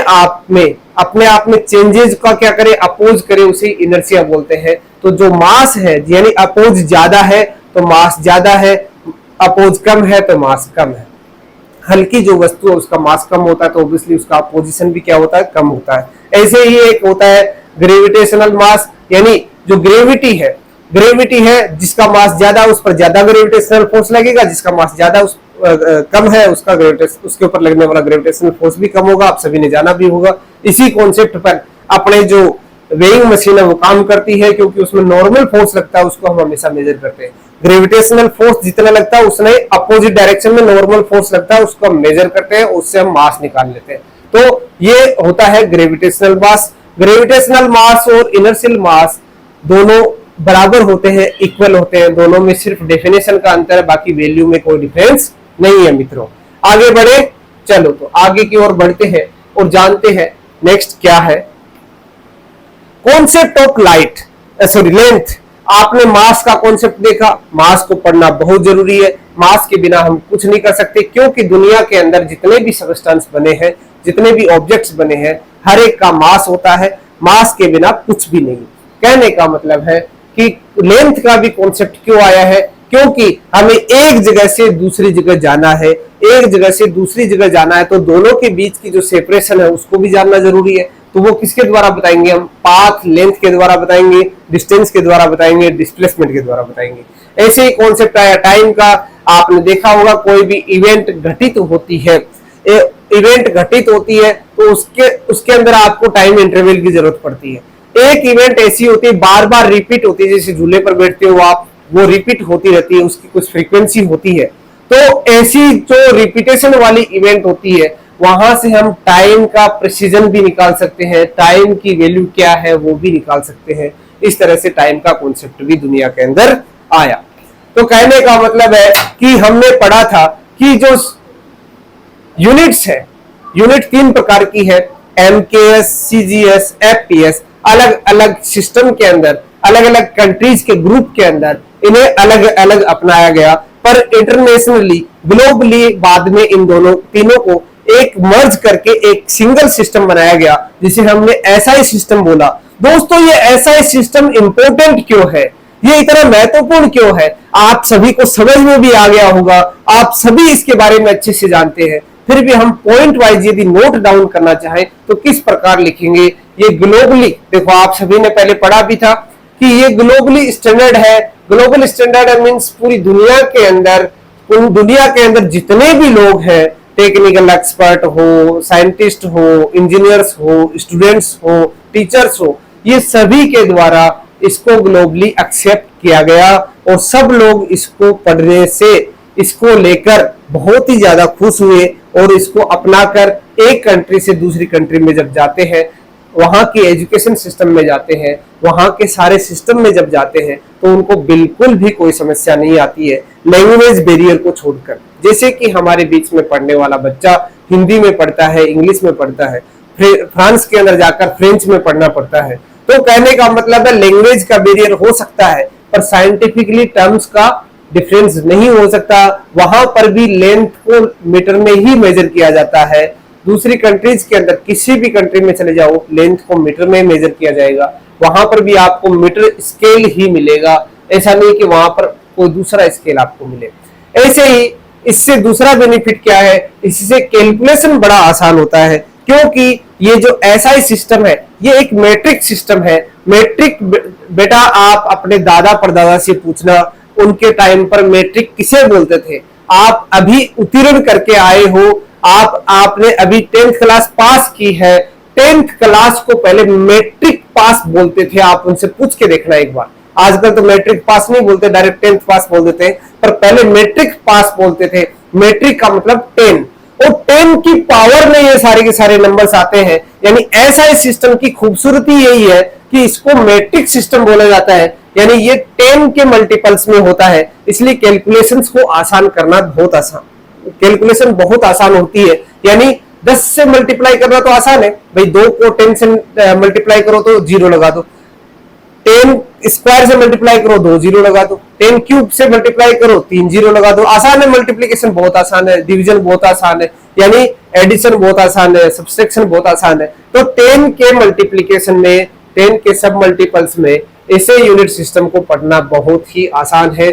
आप में चेंजेस का क्या करे, अपोज करे, उसे इनर्शिया बोलते हैं। तो जो मास है यानी अपोज ज्यादा है तो मास ज्यादा है, अपोज कम है तो मास कम है। हल्की जो वस्तु है उसका मास कम होता है तो ऑब्वियसली उसका अपोजिशन भी क्या होता है? कम होता है। ऐसे ही एक होता है ग्रेविटेशनल मास यानी जो ग्रेविटी है जिसका मास ज्यादा उस पर ज्यादा ग्रेविटेशनल फोर्स लगेगा, जिसका मास ज्यादा उस कम है उसका उसके ऊपर लगने वाला ग्रेविटेशनल फोर्स भी कम होगा। आप सभी ने जाना भी होगा। इसी कॉन्सेप्ट पर अपने जो वेइंग मशीन है वो काम करती है, क्योंकि उसमें नॉर्मल फोर्स लगता है उसको हम हमेशा मेजर करते हैं। ग्रेविटेशनल फोर्स जितना लगता है उसने अपोजिट डायरेक्शन में नॉर्मल फोर्स लगता है उसको हम मेजर करते हैं, उससे हम मास निकाल लेते हैं। तो ये होता है ग्रेविटेशनल मास। ग्रेविटेशनल मास और इनर्शियल मास दोनों बराबर होते हैं, इक्वल होते हैं। दोनों में सिर्फ डेफिनेशन का अंतर है, बाकी वैल्यू में कोई डिफरेंस नहीं है मित्रों। आगे बढ़े, चलो तो आगे की ओर बढ़ते हैं और जानते हैं नेक्स्ट क्या है। Concept of light sorry length. आपने मास का कॉन्सेप्ट देखा, मास को पढ़ना बहुत जरूरी है। मास के बिना हम कुछ नहीं कर सकते, क्योंकि दुनिया के अंदर जितने भी सबस्टेंस बने हैं, जितने भी ऑब्जेक्ट्स बने हैं, हर एक का मास होता है। मास के बिना कुछ भी नहीं। कहने का मतलब है कि लेंथ का भी कॉन्सेप्ट क्यों आया है, क्योंकि हमें एक जगह से दूसरी जगह जाना है। एक जगह से दूसरी जगह जाना है तो दोनों के बीच की जो सेपरेशन है उसको भी जानना जरूरी है। तो वो किसके द्वारा बताएंगे हम? पाथ लेंथ के द्वारा बताएंगे, डिस्टेंस के द्वारा बताएंगे, डिस्प्लेसमेंट के द्वारा बताएंगे। ऐसे ही कॉन्सेप्ट आया टाइम का। आपने देखा होगा कोई भी इवेंट घटित होती है, इवेंट घटित होती है तो उसके अंदर आपको टाइम इंटरवल की जरूरत पड़ती है। एक इवेंट ऐसी होती है बार बार रिपीट होती है, जैसे झूले पर बैठते हो आप, वो रिपीट होती रहती है, उसकी कुछ फ्रीक्वेंसी होती है। तो ऐसी जो रिपीटेशन वाली इवेंट होती है वहां से हम टाइम का प्रिसीजन भी निकाल सकते हैं, टाइम की वैल्यू क्या है वो भी निकाल सकते हैं। इस तरह से टाइम का कॉन्सेप्ट भी दुनिया के अंदर आया। तो कहने का मतलब है कि हमने पढ़ा था कि जो यूनिट्स है, यूनिट 3 प्रकार की है, MKS, CGS, FPS। अलग अलग सिस्टम के अंदर, अलग अलग कंट्रीज के ग्रुप के अंदर इन्हें अलग अलग अपनाया गया, पर इंटरनेशनली ग्लोबली बाद में इन दोनों तीनों को एक मर्ज करके एक सिंगल सिस्टम बनाया गया, जिसे हमने SI सिस्टम बोला। दोस्तों ये SI सिस्टम इंपॉर्टेंट क्यों है, ये इतना महत्वपूर्ण क्यों है, आप सभी को समझ में भी आ गया होगा, आप सभी इसके बारे में अच्छे से जानते हैं। फिर भी हम पॉइंट वाइज यदि नोट डाउन करना चाहें तो किस प्रकार लिखेंगे? ये ग्लोबली, देखो आप सभी ने पहले पढ़ा भी था कि ये ग्लोबली स्टैंडर्ड है। ग्लोबल स्टैंडर्ड मींस पूरी दुनिया के अंदर जितने भी लोग हैं, टेक्निकल एक्सपर्ट हो, साइंटिस्ट हो, इंजीनियर्स हो, स्टूडेंट्स हो, टीचर्स हो, ये सभी के द्वारा इसको ग्लोबली एक्सेप्ट किया गया और सब लोग इसको पढ़ने से, इसको लेकर बहुत ही ज्यादा खुश हुए और इसको अपनाकर एक कंट्री से दूसरी कंट्री में जब जाते हैं, वहां के एजुकेशन सिस्टम में जाते हैं, वहां के सारे सिस्टम में जब जाते हैं तो उनको बिल्कुल भी कोई समस्या नहीं आती है लैंग्वेज बैरियर को छोड़कर। जैसे कि हमारे बीच में पढ़ने वाला बच्चा हिंदी में पढ़ता है, इंग्लिश में पढ़ता है, फ्रांस के अंदर जाकर फ्रेंच में पढ़ना पड़ता है। तो कहने का मतलब है लैंग्वेज का बैरियर हो सकता है, पर साइंटिफिकली टर्म्स का डिफरेंस नहीं हो सकता। वहां पर भी लेंथ को मीटर में ही मेजर किया जाता है। दूसरी कंट्रीज के अंदर किसी भी कंट्री में चले जाओ, लेंथ को मीटर में मेजर किया जाएगा, वहां पर भी आपको मीटर स्केल ही मिलेगा। ऐसा नहीं कि वहां पर कोई दूसरा स्केल आपको मिले। ऐसे ही इससे दूसरा बेनिफिट क्या है, इससे कैलकुलेशन बड़ा आसान होता है, क्योंकि ये जो SI सिस्टम है ये एक मैट्रिक सिस्टम है। मैट्रिक बेटा आप अपने दादा परदादा से पूछना, उनके टाइम पर मैट्रिक किसे बोलते थे। आप अभी उत्तीर्ण करके आए हो, आपने अभी 10th क्लास पास की है, 10th क्लास को पहले मैट्रिक पास बोलते थे। आप उनसे पूछ के देखना एक बार। आजकल तो मैट्रिक पास नहीं बोलते, डायरेक्ट 10th पास बोल देते हैं, पर पहले मैट्रिक पास बोलते थे। मैट्रिक का मतलब 10, और 10 की पावर में ये सारे के सारे नंबर्स आते हैं। यानी SI सिस्टम की खूबसूरती यही है कि इसको मैट्रिक सिस्टम बोला जाता है, यानी ये 10 के मल्टीपल्स में होता है। इसलिए कैलकुलेशंस को आसान करना कैलकुलेशन बहुत आसान होती है। यानी 10 से मल्टीप्लाई करना तो आसान है भाई, 2 को 10 से मल्टीप्लाई करो तो 0 लगा दो, 10 स्क्वायर से मल्टीप्लाई करो 2 0 लगा दो, 10 क्यूब से मल्टीप्लाई करो 3 0 लगा दो। आसान है, मल्टीप्लीकेशन बहुत आसान है, डिवीजन बहुत आसान है, यानी एडिशन बहुत आसान है, सब्सट्रैक्शन बहुत आसान है। तो 10 के मल्टीप्लीकेशन में, 10 के सब मल्टीपल्स में ऐसे यूनिट सिस्टम को पढ़ना बहुत ही आसान है।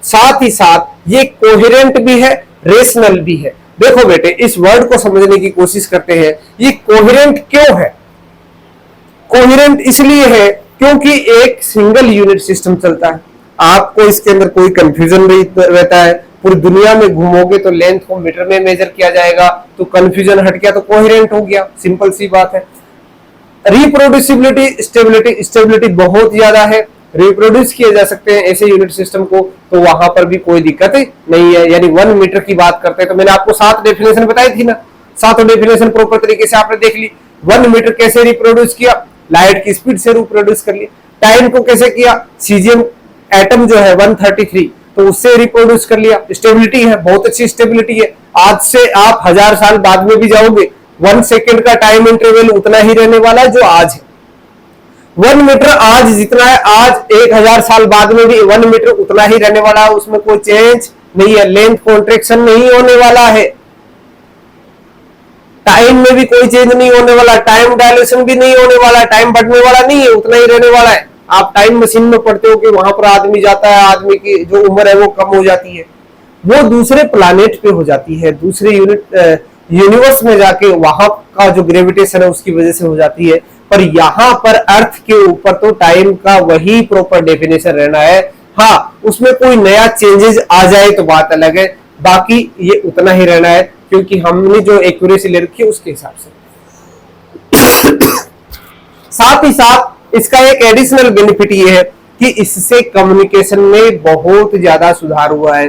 साथ ही साथ ये कोहेरेंट भी है, रेशनल भी है। देखो बेटे, इस वर्ड को समझने की कोशिश करते हैं, ये कोहेरेंट क्यों है? कोहेरेंट इसलिए है क्योंकि एक सिंगल यूनिट सिस्टम चलता है, आपको इसके अंदर कोई कंफ्यूजन नहीं रहता है। पूरी दुनिया में घूमोगे तो लेंथ को मीटर में मेजर किया जाएगा, तो कंफ्यूजन हट गया, तो कोहेरेंट हो गया, सिंपल सी बात है। रिप्रोड्यूसिबिलिटी, स्टेबिलिटी बहुत ज्यादा है, रिप्रोड्यूस किए जा सकते हैं ऐसे यूनिट सिस्टम को, तो वहां पर भी कोई दिक्कत नहीं है। यानी 1 मीटर की बात करते हैं तो मैंने आपको 7 डेफिनेशन बताई थी ना, 7 डेफिनेशन प्रॉपर तरीके से आपने देख ली। 1 मीटर कैसे रिप्रोड्यूस किया, लाइट की स्पीड से रिप्रोड्यूस कर लिया। टाइम को कैसे किया, सीजियम एटम जो है 133, तो उससे रिप्रोड्यूस कर लिया। स्टेबिलिटी है, बहुत अच्छी स्टेबिलिटी है, आज से आप 1000 साल बाद में भी जाओगे 1 सेकेंड का टाइम इंटरवल उतना ही रहने वाला है जो आज है। 1 मीटर आज जितना है, आज 1000 साल बाद में भी 1 मीटर उतना ही रहने वाला है, उसमें कोई चेंज नहीं है। लेंथ कॉन्ट्रेक्शन नहीं होने वाला है, टाइम में भी कोई चेंज नहीं होने वाला, टाइम डायलेशन भी नहीं होने वाला, टाइम बढ़ने वाला नहीं है, उतना ही रहने वाला है। आप टाइम मशीन में पढ़ते हो कि वहां पर आदमी जाता है, आदमी की जो उम्र है वो कम हो जाती है, वो दूसरे प्लानेट पे हो जाती है, दूसरे यूनिवर्स में जाके वहां का जो ग्रेविटेशन है उसकी वजह से हो जाती है। पर यहाँ पर अर्थ के ऊपर तो टाइम का वही प्रॉपर डेफिनेशन रहना है। हाँ, उसमें कोई नया चेंजेस आ जाए तो बात अलग है, बाकी ये उतना ही रहना है, क्योंकि हमने जो एक्यूरेसी ले रखी है उसके हिसाब से। साथ ही साथ इसका एक एडिशनल बेनिफिट ये है कि इससे कम्युनिकेशन में बहुत ज्यादा सुधार हुआ है।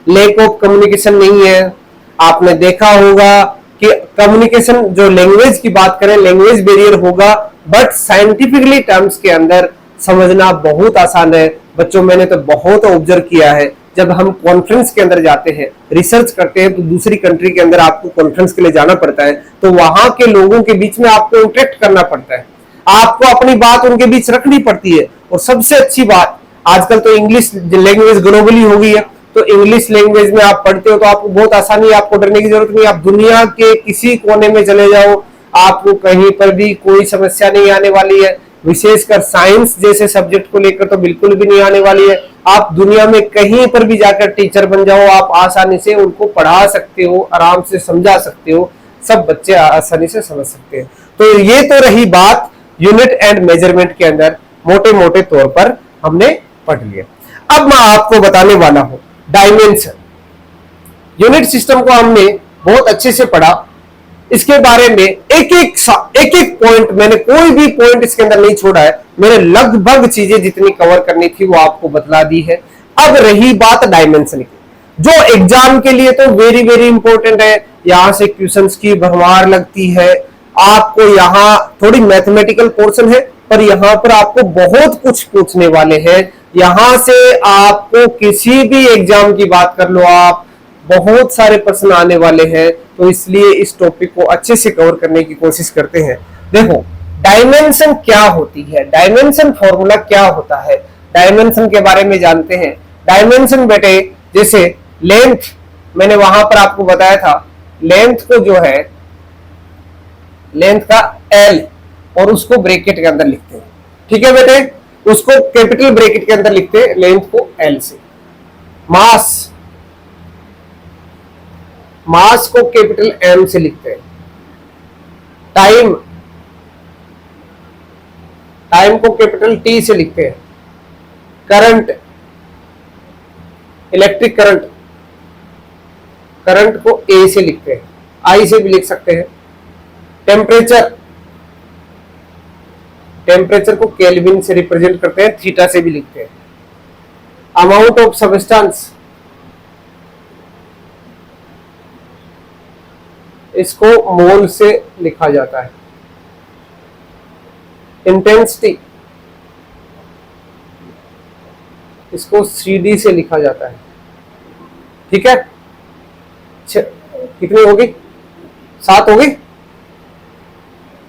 लैक ऑफ कम्युनिकेशन नहीं है। आपने देखा होगा कि कम्युनिकेशन, जो लैंग्वेज की बात करें, लैंग्वेज बैरियर होगा, बट साइंटिफिकली टर्म्स के अंदर समझना बहुत आसान है। बच्चों, मैंने तो बहुत ऑब्जर्व किया है, जब हम कॉन्फ्रेंस के अंदर जाते हैं, रिसर्च करते हैं, तो दूसरी कंट्री के अंदर आपको कॉन्फ्रेंस के लिए जाना पड़ता है, तो वहां के लोगों के बीच में आपको इंटरेक्ट करना पड़ता है, आपको अपनी बात उनके बीच रखनी पड़ती है। और सबसे अच्छी बात, आजकल तो इंग्लिश लैंग्वेज ग्लोबली हो गई है, तो इंग्लिश लैंग्वेज में आप पढ़ते हो तो आपको बहुत आसानी है, आपको डरने की जरूरत नहीं। आप दुनिया के किसी कोने में चले जाओ, आपको कहीं पर भी कोई समस्या नहीं आने वाली है। विशेषकर साइंस जैसे सब्जेक्ट को लेकर तो बिल्कुल भी नहीं आने वाली है। आप दुनिया में कहीं पर भी जाकर टीचर बन जाओ, आप आसानी से उनको पढ़ा सकते हो, आराम से समझा सकते हो, सब बच्चे आसानी से समझ सकते हैं। तो ये तो रही बात यूनिट एंड मेजरमेंट के अंदर मोटे मोटे तौर पर हमने पढ़ लिया। अब मैं आपको बताने वाला हूं डायमेंशन। यूनिट सिस्टम को हमने बहुत अच्छे से पढ़ा, इसके बारे में एक एक पॉइंट, मैंने कोई भी पॉइंट इसके अंदर नहीं छोड़ा है, मैंने लगभग चीजें जितनी कवर करनी थी वो आपको बतला दी है। अब रही बात डायमेंशन की, जो एग्जाम के लिए तो वेरी वेरी इंपॉर्टेंट है। यहां से क्वेश्चंस की भरमार लगती है, आपको यहाँ थोड़ी मैथमेटिकल पोर्शन है, पर यहाँ पर आपको बहुत कुछ पूछने वाले हैं। यहां से आपको किसी भी एग्जाम की बात कर लो आप, बहुत सारे प्रश्न आने वाले हैं, तो इसलिए इस टॉपिक को अच्छे से कवर करने की कोशिश करते हैं। देखो, डायमेंशन क्या होती है, डायमेंशन फॉर्मूला क्या होता है, डायमेंशन के बारे में जानते हैं। डायमेंशन बेटे, जैसे लेंथ, मैंने वहां पर आपको बताया था, लेंथ को जो है, लेंथ का L, और उसको ब्रैकेट के अंदर लिखते हैं, ठीक है बेटे, उसको कैपिटल ब्रैकेट के अंदर लिखते हैं, लेंथ को L से। मास, मास को कैपिटल M से लिखते हैं। टाइम, टाइम को कैपिटल T से लिखते हैं। करंट, इलेक्ट्रिक करंट, करंट को A से लिखते हैं, I से भी लिख सकते हैं। टेम्परेचर, टेम्परेचर को केल्विन से रिप्रेजेंट करते हैं, थीटा से भी लिखते हैं। अमाउंट ऑफ सब्सटेंस, इसको मोल से लिखा जाता है। इंटेंसिटी, इसको CD से लिखा जाता है, ठीक है। कितनी होगी, 7 होगी।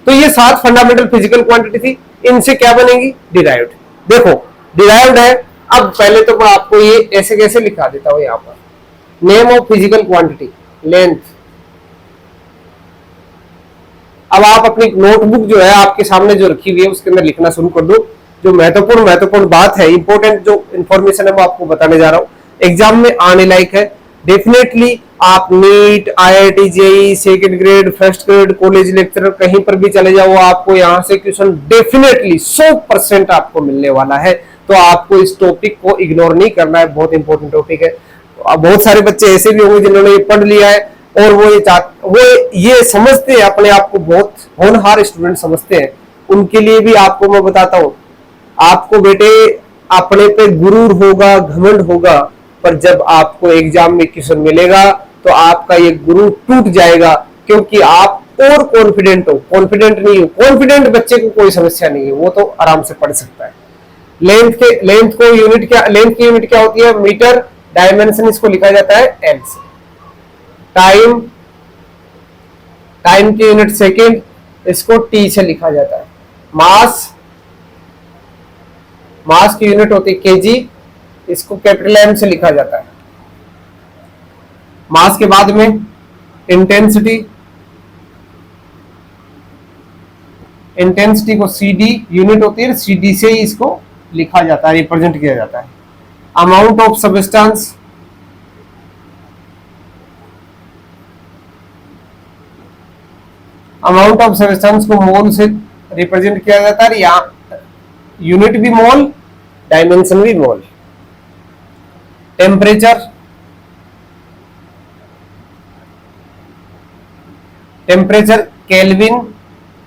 तो ये 7 फंडामेंटल फिजिकल क्वांटिटी थी, इनसे क्या बनेगी, डिराइव्ड। देखो डिराइव्ड है। अब पहले तो मैं आपको ये ऐसे कैसे लिखा देता हूं, यहां पर name of physical quantity, length. अब आप अपनी नोटबुक जो है आपके सामने जो रखी हुई है उसके अंदर लिखना शुरू कर दो। जो महत्वपूर्ण बात है, इंपॉर्टेंट जो इंफॉर्मेशन है वो आपको बताने जा रहा हूं, एग्जाम में आने लायक है। डेफिनेटली आप NEET, IIT, JEE, second grade, first grade, college lecturer कहीं पर भी चले जाओ, आपको यहाँ से क्वेश्चन डेफिनेटली 100% आपको मिलने वाला है। तो आपको इस टॉपिक को इग्नोर नहीं करना है, बहुत इंपॉर्टेंट टॉपिक है। बहुत सारे बच्चे ऐसे भी होंगे जिन्होंने ये पढ़ लिया है और वो ये समझते हैं, अपने आप को बहुत होनहार स्टूडेंट समझते हैं। उनके लिए भी आपको मैं बताता हूँ, आपको बेटे अपने पे गुरूर होगा, घमंड होगा, पर जब आपको एग्जाम में क्वेश्चन मिलेगा तो आपका ये गुरूर टूट जाएगा, क्योंकि आप और कॉन्फिडेंट हो। कॉन्फिडेंट नहीं हो, कॉन्फिडेंट बच्चे को कोई समस्या नहीं है, वो तो आराम से पढ़ सकता है। लेंथ की यूनिट क्या होती है? मीटर। डायमेंशन इसको लिखा जाता है एल से। टाइम की यूनिट सेकेंड, इसको टी से लिखा जाता है। मास की यूनिट होती है केजी, इसको कैपिटल एम से लिखा जाता है। मास के बाद में इंटेंसिटी को सीडी यूनिट होती है, सीडी से ही इसको लिखा जाता है, रिप्रेजेंट किया जाता है। अमाउंट ऑफ सब्सटेंस, को मोल से रिप्रेजेंट किया जाता है। यहाँ यूनिट भी मोल, डायमेंशन भी मोल। टेम्परेचर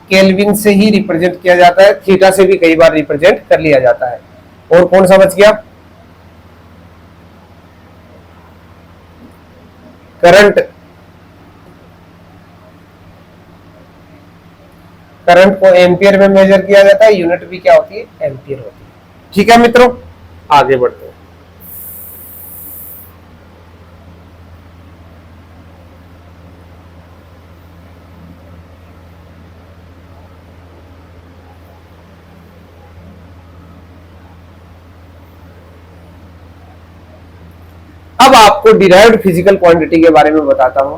केल्विन से ही रिप्रेजेंट किया जाता है। थीटा से भी कई बार रिप्रेजेंट कर लिया जाता है। और कौन सा बच गया? करंट को एम्पियर में मेजर किया जाता है। यूनिट भी क्या होती है? एम्पियर होती है। ठीक है मित्रों, आगे बढ़ते हैं। अब आपको डिराइव्ड फिजिकल क्वांटिटी के बारे में बताता हूं।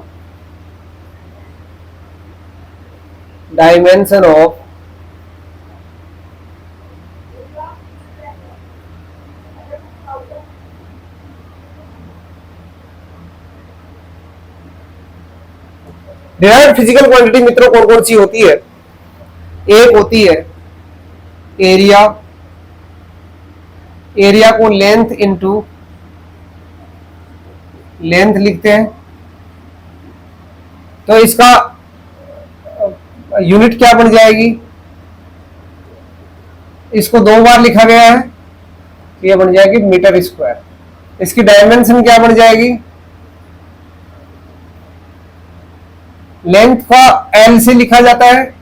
Dimension of derived physical quantity मित्रों कौन कौन सी होती है? एक होती है एरिया को लेंथ लिखते हैं, तो इसका यूनिट क्या बन जाएगी? इसको दो बार लिखा गया है, ये बन जाएगी मीटर स्क्वायर। इसकी डायमेंशन क्या बन जाएगी? लेंथ का एल से लिखा जाता है,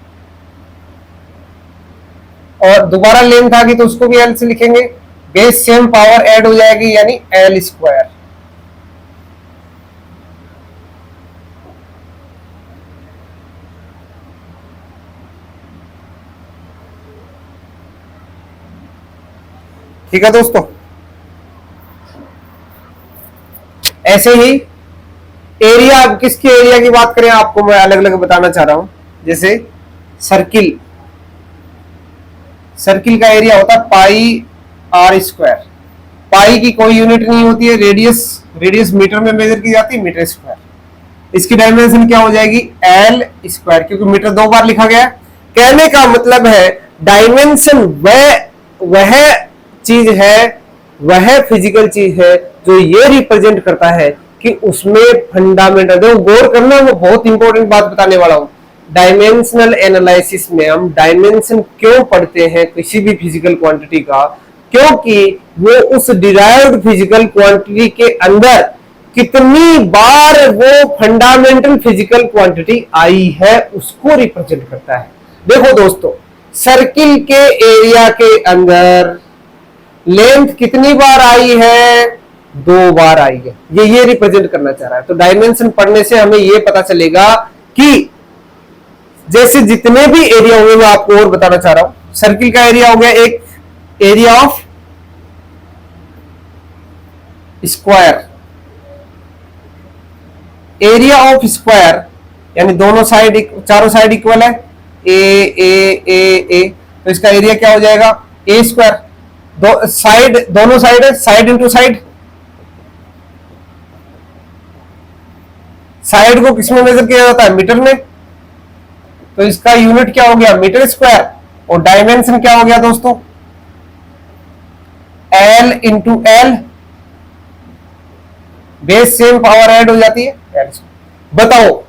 और दोबारा लेंथ आ गई तो उसको भी एल से लिखेंगे। बेस सेम पावर ऐड हो जाएगी, यानी एल स्क्वायर। ठीक है दोस्तों, ऐसे ही एरिया, अब किसके एरिया की बात करें आपको मैं अलग अलग बताना चाह रहा हूं। जैसे सर्किल का एरिया होता है पाई आर स्क्वायर। पाई की कोई यूनिट नहीं होती है, रेडियस मीटर में मेजर की जाती है, मीटर स्क्वायर। इसकी डायमेंशन क्या हो जाएगी? एल स्क्वायर, क्योंकि मीटर दो बार लिखा गया। कहने का मतलब है डायमेंशन वह चीज है, वह फिजिकल चीज है जो ये रिप्रेजेंट करता है कि उसमें फंडामेंटल, देखो गौर करना, वो बहुत इंपॉर्टेंट बात बताने वाला हूं। डायमेंशनल एनालिसिस में हम डायमेंशन क्यों पढ़ते हैं किसी भी फिजिकल क्वांटिटी का? क्योंकि वो उस डिराइव्ड फिजिकल क्वांटिटी के अंदर कितनी बार वो फंडामेंटल फिजिकल क्वांटिटी आई है उसको रिप्रेजेंट करता है। देखो दोस्तों, सर्किल के एरिया के अंदर लेंथ कितनी बार आई है? दो बार आई है। ये रिप्रेजेंट करना चाह रहा है। तो डायमेंशन पढ़ने से हमें ये पता चलेगा कि जैसे जितने भी एरिया होंगे, मैं आपको और बताना चाह रहा हूं। सर्किल का एरिया हो गया एक area of square. Area of square यानी दोनों साइड, चारों साइड इक्वल है, ए ए ए ए, तो इसका एरिया क्या हो जाएगा? ए स्क्वायर। दोनों साइड है, साइड इंटू साइड, साइड को किसमें मेजर किया जाता है? मीटर में। तो इसका यूनिट क्या हो गया? Metre square. और डायमेंशन क्या हो गया दोस्तों? L into L, base same power add हो जाती है L। बताओ,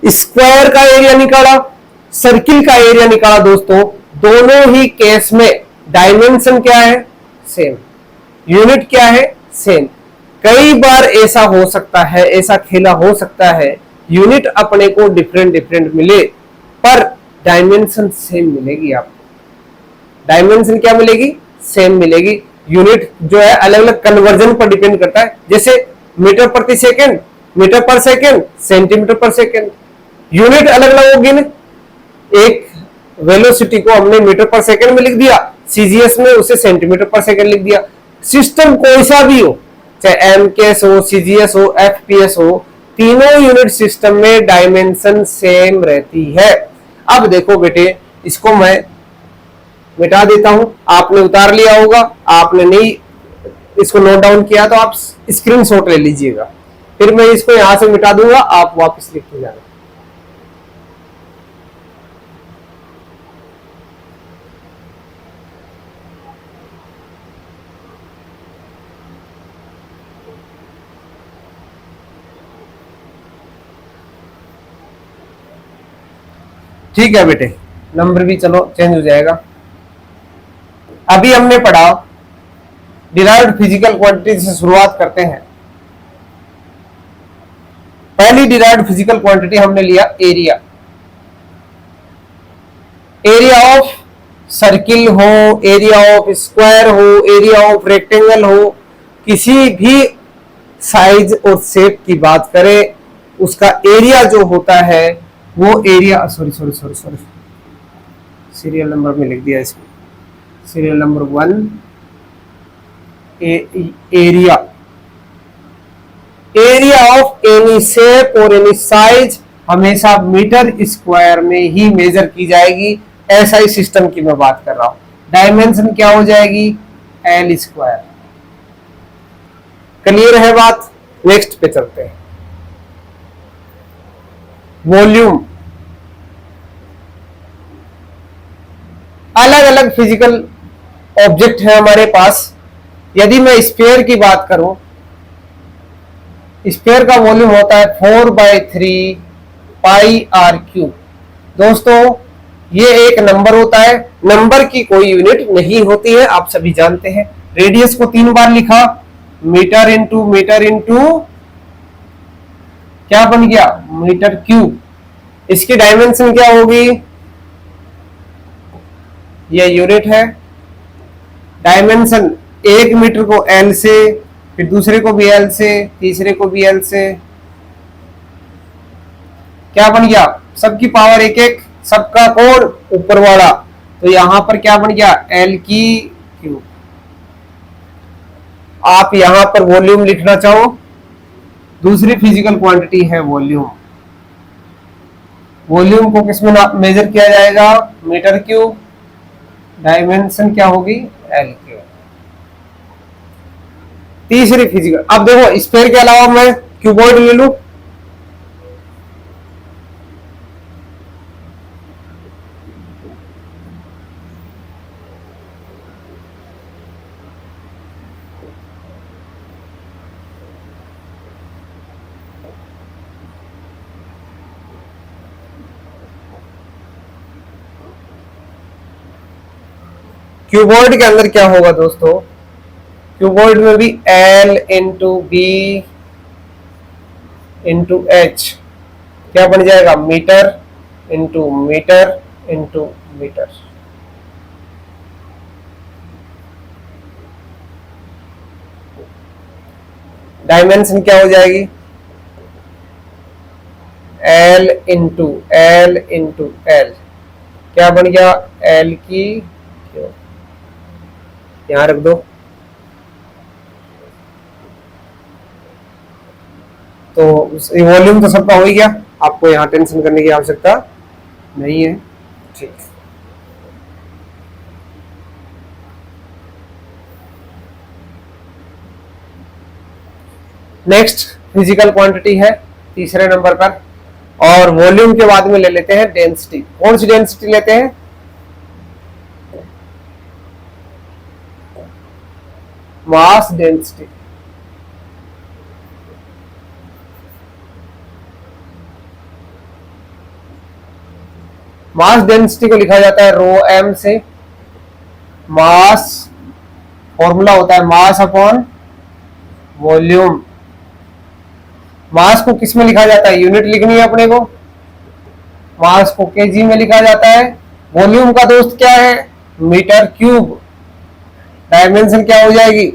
स्क्वायर का एरिया निकाला, सर्किल का एरिया निकाला दोस्तों, दोनों ही केस में डायमेंशन क्या है? सेम। यूनिट क्या है? सेम। कई बार ऐसा हो सकता है, ऐसा खेला हो सकता है, यूनिट अपने को डिफरेंट डिफरेंट मिले पर डायमेंशन सेम मिलेगी आपको। डायमेंशन क्या मिलेगी? सेम मिलेगी। यूनिट जो है अलग अलग कन्वर्जन पर डिपेंड करता है, जैसे मीटर प्रति second, metre per second, centimetre पर सेकंड। यूनिट अलग अलग होगी ना। एक वेलोसिटी को हमने मीटर पर सेकंड में लिख दिया, सीजीएस में उसे सेंटीमीटर पर सेकंड लिख दिया। सिस्टम कोई सा भी हो, चाहे एमकेएस हो, सीजीएस हो, एफपीएस हो, तीनों यूनिट सिस्टम में डायमेंशन सेम रहती है। अब देखो बेटे, इसको मैं मिटा देता हूं। आपने उतार लिया होगा, आपने नहीं इसको नोट डाउन किया तो आप स्क्रीनशॉट ले लीजिएगा, फिर मैं इसको यहां से मिटा दूंगा, आप वापस लिख के जाना। ठीक है बेटे, नंबर भी चलो चेंज हो जाएगा। अभी हमने पढ़ा डिराइव्ड फिजिकल क्वांटिटी से शुरुआत करते हैं। पहली डिराइव्ड फिजिकल क्वांटिटी हमने लिया एरिया। एरिया ऑफ सर्किल हो, एरिया ऑफ स्क्वायर हो, एरिया ऑफ रेक्टेंगल हो, किसी भी साइज और शेप की बात करें, उसका एरिया जो होता है वो area, sorry sorry sorry sorry, serial number में लिख दिया इसको, serial number 1, area. Area of any shape और एनी साइज हमेशा मीटर स्क्वायर में ही मेजर की जाएगी। ऐसा ही सिस्टम की मैं बात कर रहा हूं। डायमेंशन क्या हो जाएगी? L square. क्लियर है बात? नेक्स्ट पे चलते हैं। वॉल्यूम। अलग अलग फिजिकल ऑब्जेक्ट है हमारे पास। यदि मैं स्फीयर की बात करूं, स्फीयर का वॉल्यूम होता है 4/3 पाई आर क्यूब। दोस्तों, ये एक नंबर होता है, नंबर की कोई यूनिट नहीं होती है, आप सभी जानते हैं। रेडियस को 3 बार लिखा, मीटर इंटू क्या बन गया? Metre cube. इसकी डायमेंशन क्या होगी? ये यूनिट है। डायमेंशन, एक मीटर को एल से, फिर दूसरे को भी एल से, तीसरे को भी एल से, क्या बन गया? सबकी पावर एक एक, सबका कोण ऊपर वाला, तो यहां पर क्या बन गया? एल की क्यूब। आप यहां पर वॉल्यूम लिखना चाहो, दूसरी फिजिकल क्वांटिटी है वॉल्यूम। वॉल्यूम को किसमें मेजर किया जाएगा? Metre cube. डायमेंशन क्या होगी? L cube. तीसरी फिजिकल, अब देखो स्फीयर के अलावा मैं क्यूबॉइड ले लू, क्यूबॉइड के अंदर क्या होगा दोस्तों? क्यूबॉइड में भी L into B into H क्या बन जाएगा? Metre into metre into metre. Dimension क्या हो जाएगी? L into L into L, क्या बन गया? L की क्यूब। यहां रख दो। तो वॉल्यूम तो सबका हो ही गया, आपको यहां टेंशन करने की आवश्यकता नहीं है। ठीक, नेक्स्ट फिजिकल क्वांटिटी है तीसरे नंबर पर। और वॉल्यूम के बाद में ले लेते हैं डेंसिटी। कौन सी डेंसिटी लेते हैं? मास डेंसिटी। मास डेंसिटी को लिखा जाता है रो एम से। मास फॉर्मूला होता है मास अपॉन वॉल्यूम। मास को किस में लिखा जाता है? यूनिट लिखनी है अपने को। मास को केजी में लिखा जाता है। वॉल्यूम का दोस्त क्या है? Metre cube. डायमेंशन क्या हो जाएगी?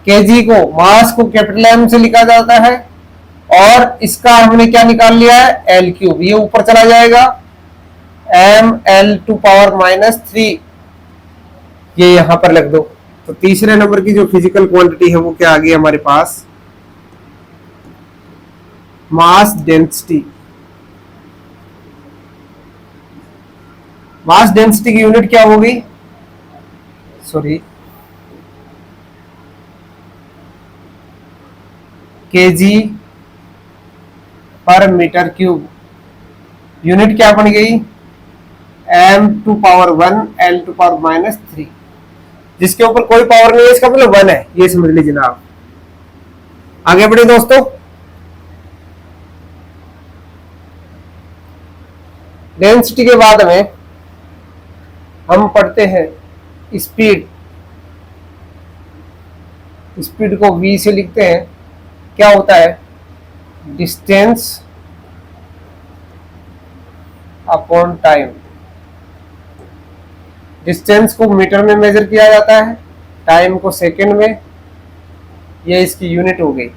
केजी को मास को कैपिटल एम से लिखा जाता है और इसका हमने क्या निकाल लिया है? L cube. ये ऊपर चला जाएगा एम एल टू पावर -3। ये यहां पर लिख दो। तो तीसरे नंबर की जो फिजिकल क्वांटिटी है वो क्या आ गई हमारे पास? Mass density. मास डेंसिटी की यूनिट क्या होगी? Sorry, kg per metre cube. Unit क्या बन गई? m to power 1 l to power -3। जिसके ऊपर कोई पावर नहीं है इसका मतलब 1 है, ये समझ लीजिए ना आप। आगे बढ़े दोस्तों। डेंसिटी के बाद में हम पढ़ते हैं स्पीड। स्पीड को v से लिखते हैं। क्या होता है? Distance upon time. डिस्टेंस को मीटर में मेजर किया जाता है, टाइम को सेकंड में। ये इसकी यूनिट हो गई।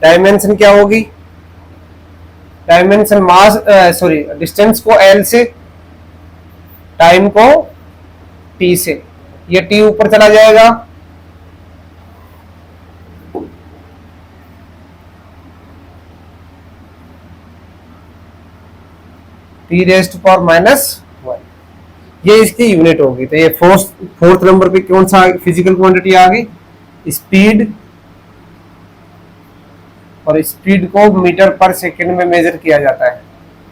डायमेंशन क्या होगी? डायमेंशन मास सॉरी डिस्टेंस को एल से, टाइम को टी से। ये टी ऊपर चला जाएगा। T rest power -1। ये इसकी यूनिट होगी। तो ये फोर्थ नंबर पे कौन सा फिजिकल क्वांटिटी आ गई? स्पीड। और स्पीड को मीटर पर सेकंड में मेजर किया जाता है।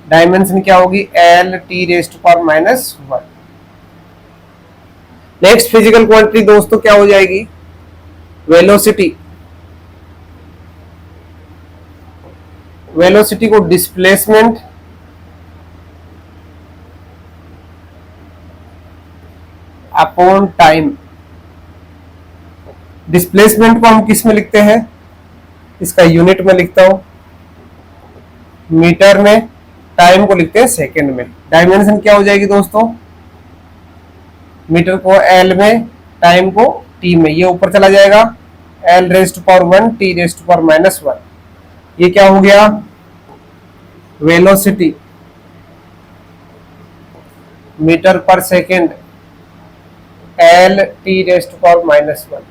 डायमेंशन क्या होगी? L T rest power -1। Next physical quantity दोस्तों क्या हो जाएगी? वेलोसिटी। वेलोसिटी को डिस्प्लेसमेंट अपॉन टाइम। डिस्प्लेसमेंट को हम किस में लिखते हैं? इसका यूनिट में लिखता हूं मीटर में, टाइम को लिखते हैं सेकंड में। डायमेंशन क्या हो जाएगी दोस्तों? मीटर को एल में, टाइम को टी में। ये ऊपर चला जाएगा L raised to power 1 T raised to power -1। ये क्या हो गया? Velocity metre per second L T raised to power -1।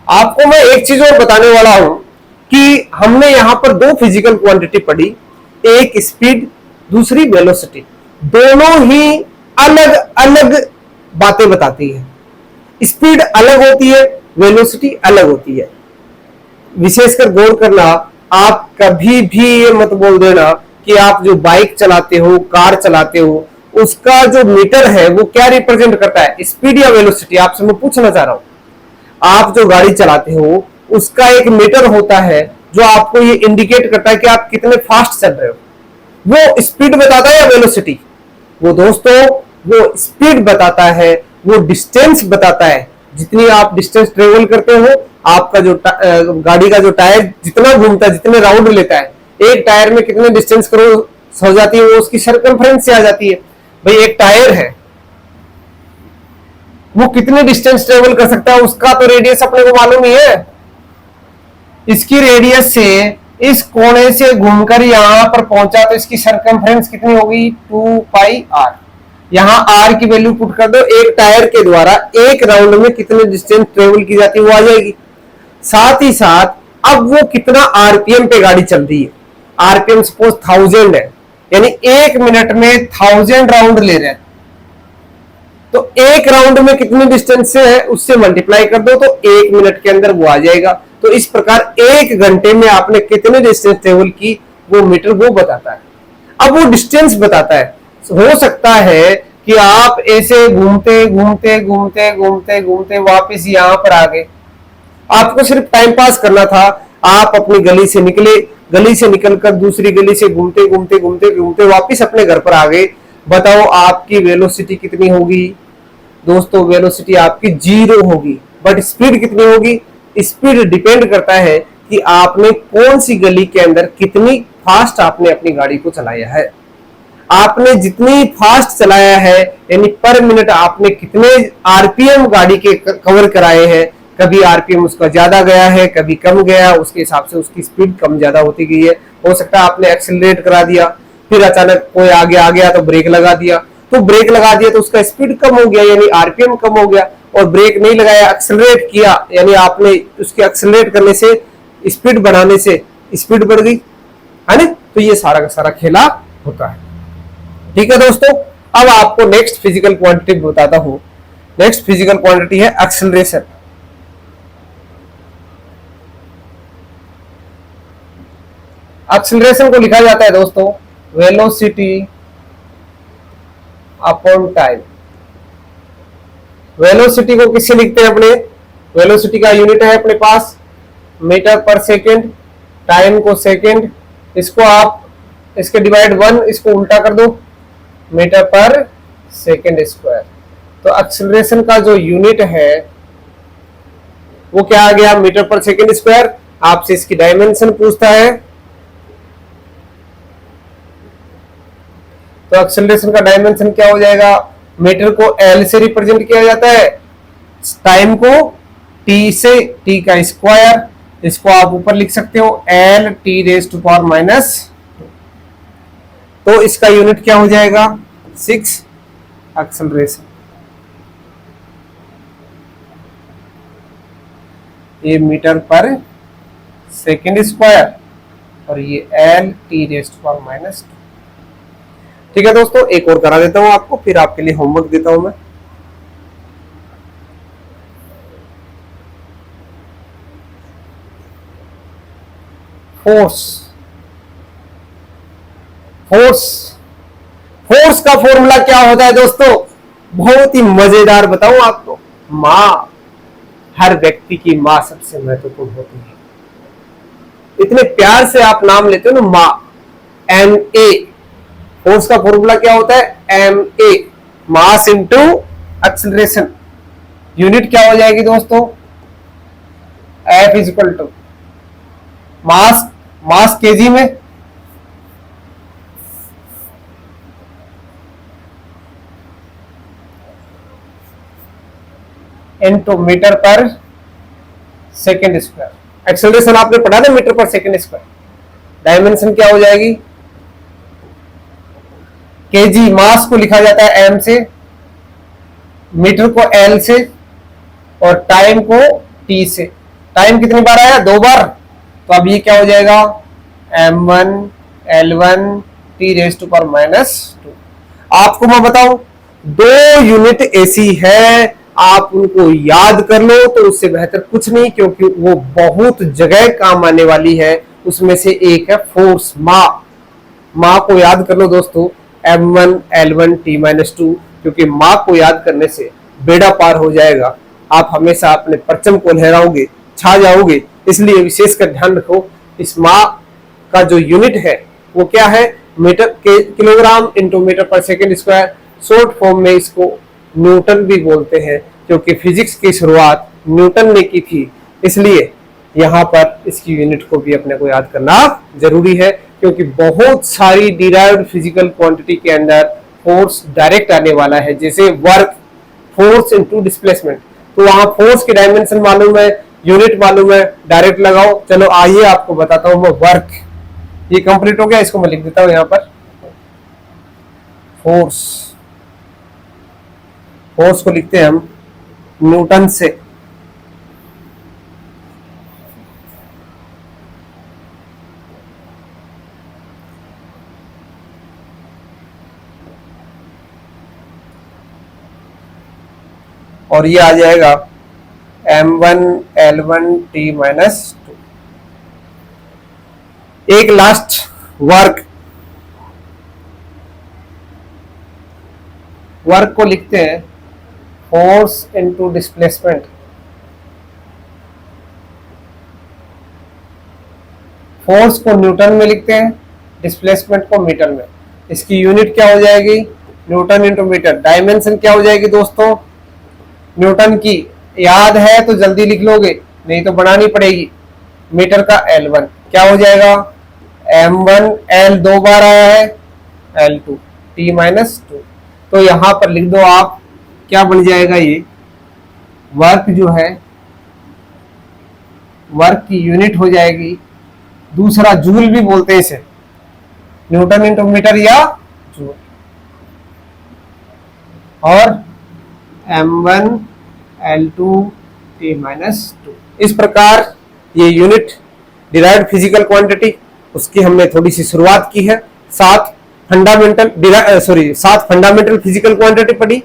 आपको मैं एक चीज और बताने वाला हूं कि हमने यहां पर दो फिजिकल क्वांटिटी पढ़ी, एक स्पीड, दूसरी वेलोसिटी। दोनों ही अलग अलग बातें बताती है। स्पीड अलग होती है, वेलोसिटी अलग होती है। विशेषकर गौर करना, आप कभी भी ये मत बोल देना कि आप जो बाइक चलाते हो, कार चलाते हो, उसका जो मीटर है वो क्या रिप्रेजेंट करता है, स्पीड या वेलोसिटी? आपसे मैं पूछना चाह रहा हूं। आप जो गाड़ी चलाते हो उसका एक मीटर होता है जो आपको ये इंडिकेट करता है कि आप कितने फास्ट चल रहे हो। वो स्पीड बताता है या वेलोसिटी? वो दोस्तों वो स्पीड बताता है, वो डिस्टेंस बताता है। जितनी आप डिस्टेंस ट्रेवल करते हो, आपका जो गाड़ी का जो टायर जितना घूमता है, जितने राउंड लेता है, एक टायर में कितने डिस्टेंस क्रॉस हो जाती है, वो उसकी सर्कमफ्रेंस से आ जाती है। भाई एक टायर है, वो कितने डिस्टेंस ट्रेवल कर सकता है, उसका तो रेडियस अपने को मालूम ही है। इसकी रेडियस से इस कोने से घूमकर यहां पर पहुंचा तो इसकी सर्कमफ्रेंस कितनी होगी? 2πr। यहां r की वैल्यू पुट कर दो, एक टायर के द्वारा एक राउंड में कितने डिस्टेंस ट्रेवल की जाती है वो आ जाएगी। साथ ही साथ अब वो कितना आरपीएम पे गाड़ी चल रही है। आरपीएम सपोज 1000 है, यानी एक मिनट में 1000 राउंड ले रहे हैं। तो एक राउंड में कितनी डिस्टेंस से है उससे मल्टीप्लाई कर दो तो एक मिनट के अंदर वो आ जाएगा। तो तो इस प्रकार 1 घंटे में आपने कितने डिस्टेंस ट्रेवल की वो मीटर वो बताता है। अब वो डिस्टेंस बताता है। हो सकता है कि आप ऐसे घूमते घूमते घूमते घूमते घूमते वापस यहाँ पर आ गए, आपको सिर्फ टाइम पास करना था, आप अपनी गली से निकले, गली से निकलकर दूसरी गली से घूमते घूमते घूमते घूमते वापस अपने घर पर आ गए। बताओ आपकी वेलोसिटी कितनी होगी दोस्तों? वेलोसिटी आपकी 0 होगी। बट स्पीड कितनी होगी? स्पीड डिपेंड करता है कि आपने कौन सी गली के अंदर कितनी फास्ट आपने अपनी गाड़ी को चलाया है। आपने जितनी फास्ट चलाया है यानी पर मिनट आपने कितने आरपीएम गाड़ी के कवर कराए हैं, कभी आरपीएम उसका ज्यादा गया है कभी कम गया, उसके हिसाब से उसकी स्पीड कम ज्यादा होती गई है। हो सकता है आपने एक्सेलरेट करा दिया, फिर अचानक कोई आगे आ गया तो ब्रेक लगा दिया, तो ब्रेक लगा दिया तो उसका स्पीड कम हो गया यानी आरपीएम कम हो गया, और ब्रेक नहीं लगाया एक्सेलरेट किया यानी आपने उसके एक्सेलरेट करने से स्पीड बढ़ाने से स्पीड बढ़ गई, है ना। तो ये सारा का सारा खेला होता है। ठीक है दोस्तों, अब आपको नेक्स्ट फिजिकल क्वांटिटी बताता हूं। नेक्स्ट फिजिकल क्वांटिटी है एक्सेलरेशन। एक्सेलरेशन को लिखा जाता है दोस्तों वेलोसिटी अपॉन टाइम। वेलोसिटी को किससे लिखते हैं अपने? वेलोसिटी का यूनिट है अपने पास मीटर पर सेकेंड, टाइम को सेकेंड, इसको आप इसके डिवाइड 1, इसको उल्टा कर दो मीटर पर सेकेंड स्क्वायर। तो एक्सेलरेशन का जो यूनिट है वो क्या आ गया? Metre per second square. आपसे इसकी डायमेंशन पूछता है, तो एक्सेलरेशन का डायमेंशन क्या हो जाएगा? मीटर को एल से रिप्रेजेंट किया जाता है, टाइम को टी से, टी का स्क्वायर, इसको आप ऊपर लिख सकते हो L T raise to power minus, तो इसका यूनिट क्या हो जाएगा? 6 एक्सेलरेशन। ये मीटर पर सेकेंड स्क्वायर और ये L T raise to power minus. ठीक है दोस्तों, एक और करा देता हूं आपको, फिर आपके लिए होमवर्क देता हूं मैं। फोर्स। फोर्स फोर्स का फॉर्मूला क्या होता है दोस्तों? बहुत ही मजेदार बताऊं आपको। मां, हर व्यक्ति की मां सबसे महत्वपूर्ण होती है। इतने प्यार से आप नाम लेते हो ना मां, एम ए। फोर्स का फॉर्मूला क्या होता है? M A, mass into acceleration. Unit क्या हो जाएगी दोस्तों? F is equal to mass, mass KG में, into metre per second square. Acceleration आपने पढ़ा था metre per second square. Dimension क्या हो जाएगी? केजी, मास को लिखा जाता है एम से, मीटर को एल से, और टाइम को टी से। टाइम कितनी बार आया? 2 बार। तो अब ये क्या हो जाएगा? m1 l1 t raise to power minus 2। आपको मैं बताऊं, 2 यूनिट ऐसी है, आप उनको याद कर लो तो उससे बेहतर कुछ नहीं, क्योंकि वो बहुत जगह काम आने वाली है। उसमें से एक है फोर्स, मां। मां को याद कर लो दोस्तों, m1 l1 t माइनस 2, क्योंकि मां को याद करने से बेड़ा पार हो जाएगा। आप हमेशा अपने परचम को लहराओगे, छा जाओगे। इसलिए विशेष कर ध्यान रखो, इस मां का जो यूनिट है वो क्या है? मीटर के kilogram into metre per second square. Short form में इसको न्यूटन भी बोलते हैं, क्योंकि फिजिक्स की शुरुआत न्यूटन ने की थी। इसलिए यहाँ पर इसकी यूनिट को भी अपने को याद करना जरूरी है, क्योंकि बहुत सारी डिराइव्ड फिजिकल क्वांटिटी के अंदर फोर्स डायरेक्ट आने वाला है, जैसे वर्क, फोर्स इनटू डिस्प्लेसमेंट। तो वहां फोर्स की डायमेंशन मालूम है, यूनिट मालूम है, डायरेक्ट लगाओ। चलो आइए आपको बताता हूं मैं वर्क। ये कंप्लीट हो गया, इसको मैं लिख देता हूं यहां पर। फोर्स, फोर्स को लिखते हैं हम न्यूटन से। और ये आ जाएगा m1 l1 t माइनस 2। एक लास्ट वर्क को लिखते हैं फोर्स इनटू डिस्प्लेसमेंट। फोर्स को न्यूटन में लिखते हैं, डिस्प्लेसमेंट को मीटर में। इसकी यूनिट क्या हो जाएगी? Newton into metre. डायमेंशन क्या हो जाएगी दोस्तों? न्यूटन की याद है तो जल्दी लिख लोगे, नहीं तो बनानी पड़ेगी। मीटर का L1 क्या हो जाएगा? M1 L 2 बार आया है, L2 T माइनस 2। तो यहां पर लिख दो आप, क्या बन जाएगा? ये वर्क जो है, वर्क की यूनिट हो जाएगी, दूसरा जूल भी बोलते हैं इसे, न्यूटन इंटू मीटर या जूल। और m1 l2 t माइनस 2। इस प्रकार ये यूनिट डिराइव्ड फिजिकल क्वांटिटी, उसकी हमने थोड़ी सी शुरुआत की है। 7 फंडामेंटल फिजिकल क्वांटिटी पढ़ी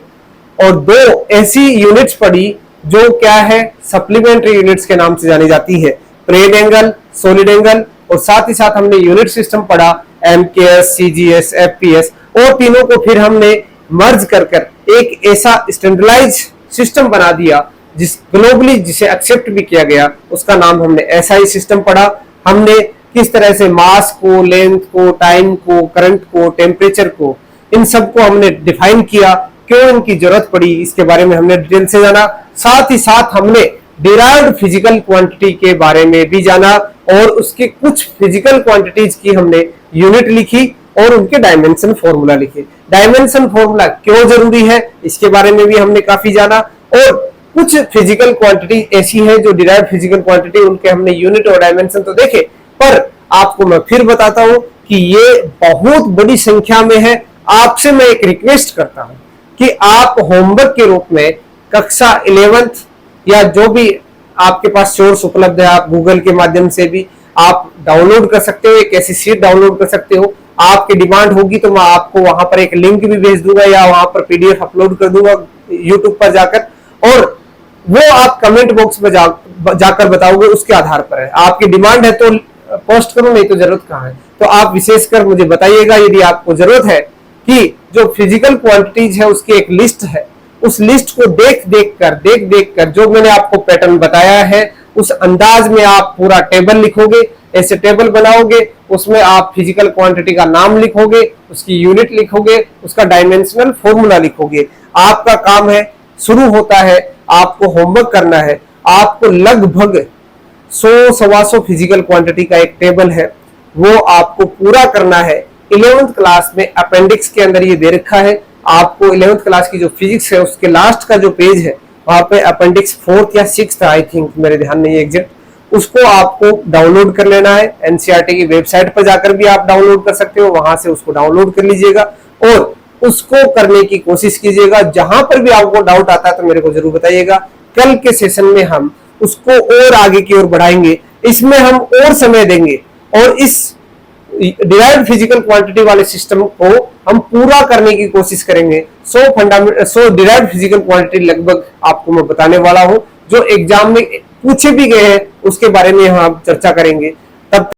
और 2 ऐसी यूनिट्स पढ़ी जो क्या है, सप्लीमेंट्री यूनिट्स के नाम से जानी जाती है, प्लेन एंगल, सॉलिड एंगल। और साथ ही साथ हमने यूनिट सिस्टम पढ़ा, MKS, CGS, FPS। और तीनों को फिर हमने मर्ज कर एक ऐसा स्टैंडर्डाइज सिस्टम बना दिया जिस ग्लोबली जिसे एक्सेप्ट भी किया गया, उसका नाम हमने SI सिस्टम पढ़ा। हमने किस तरह से मास को, लेंथ को, टाइम को, करंट को, टेम्परेचर को, इन सबको हमने डिफाइन किया, क्यों इनकी जरूरत पड़ी इसके बारे में हमने डिटेल से जाना। साथ ही साथ हमने डिराइव्ड फिजिकल क्वांटिटी के बारे में भी जाना और उसके कुछ फिजिकल क्वांटिटीज की हमने यूनिट लिखी और उनके डायमेंशन फॉर्मूला लिखे। डायमेंशन फॉर्मूला क्यों जरूरी है इसके बारे में भी हमने काफी जाना। और कुछ फिजिकल क्वांटिटी ऐसी है जो डिराइव्ड फिजिकल क्वांटिटी, उनके हमने यूनिट और डायमेंशन तो देखे, पर आपको मैं फिर बताता हूं कि ये बहुत बड़ी संख्या में है। आपसे मैं एक रिक्वेस्ट करता हूं कि आप होमवर्क के रूप में कक्षा 11th या जो भी आपके पास सोर्स उपलब्ध है, आप गूगल के माध्यम से भी आप डाउनलोड कर सकते हो, एक ऐसी शीट डाउनलोड कर सकते हो। आपकी डिमांड होगी तो मैं आपको वहां पर एक लिंक भी भेज दूंगा या वहां पर PDF अपलोड कर दूंगा यूट्यूब पर जाकर, और वो आप कमेंट बॉक्स में जाकर बताओगे, उसके आधार पर है। आपकी डिमांड है तो पोस्ट करो, नहीं तो जरूरत कहाँ है। तो आप विशेषकर मुझे बताइएगा यदि आपको जरूरत है कि जो फिजिकल क्वांटिटीज है उसकी एक लिस्ट है, उस लिस्ट को देख देख कर जो मैंने आपको पैटर्न बताया है उस अंदाज में आप पूरा टेबल लिखोगे, ऐसे टेबल बनाओगे, उसमें आप फिजिकल क्वांटिटी का नाम लिखोगे, उसकी यूनिट लिखोगे, उसका डायमेंशनल फॉर्मूला लिखोगे। आपका काम है, शुरू होता है, आपको होमवर्क करना है। आपको लगभग 100-125 फिजिकल क्वांटिटी का एक टेबल है, वो आपको पूरा करना है। 11th क्लास में अपेंडिक्स के अंदर ये दे रखा है। आपको 11th क्लास की जो फिजिक्स है उसके लास्ट का जो पेज है वहां पे अपेंडिक्स 4th या 6th आई थिंक, मेरे ध्यान नहीं है एग्जैक्ट, उसको आपको डाउनलोड कर लेना है। NCERT की वेबसाइट पर जाकर भी आप डाउनलोड कर सकते हो, वहां से उसको डाउनलोड कर लीजिएगा और उसको करने की कोशिश कीजिएगा। जहां पर भी आपको डाउट आता है तो मेरे को जरूर बताइएगा। कल के सेशन में हम उसको और आगे की ओर बढ़ाएंगे, इसमें हम और समय देंगे और इस डिराइव्ड फिजिकल क्वांटिटी वाले सिस्टम को हम पूरा करने की कोशिश करेंगे। 100 डिराइव्ड फिजिकल क्वांटिटी लगभग आपको मैं बताने वाला हूं, जो एग्जाम में पूछे भी गए हैं, उसके बारे में हम चर्चा करेंगे। तब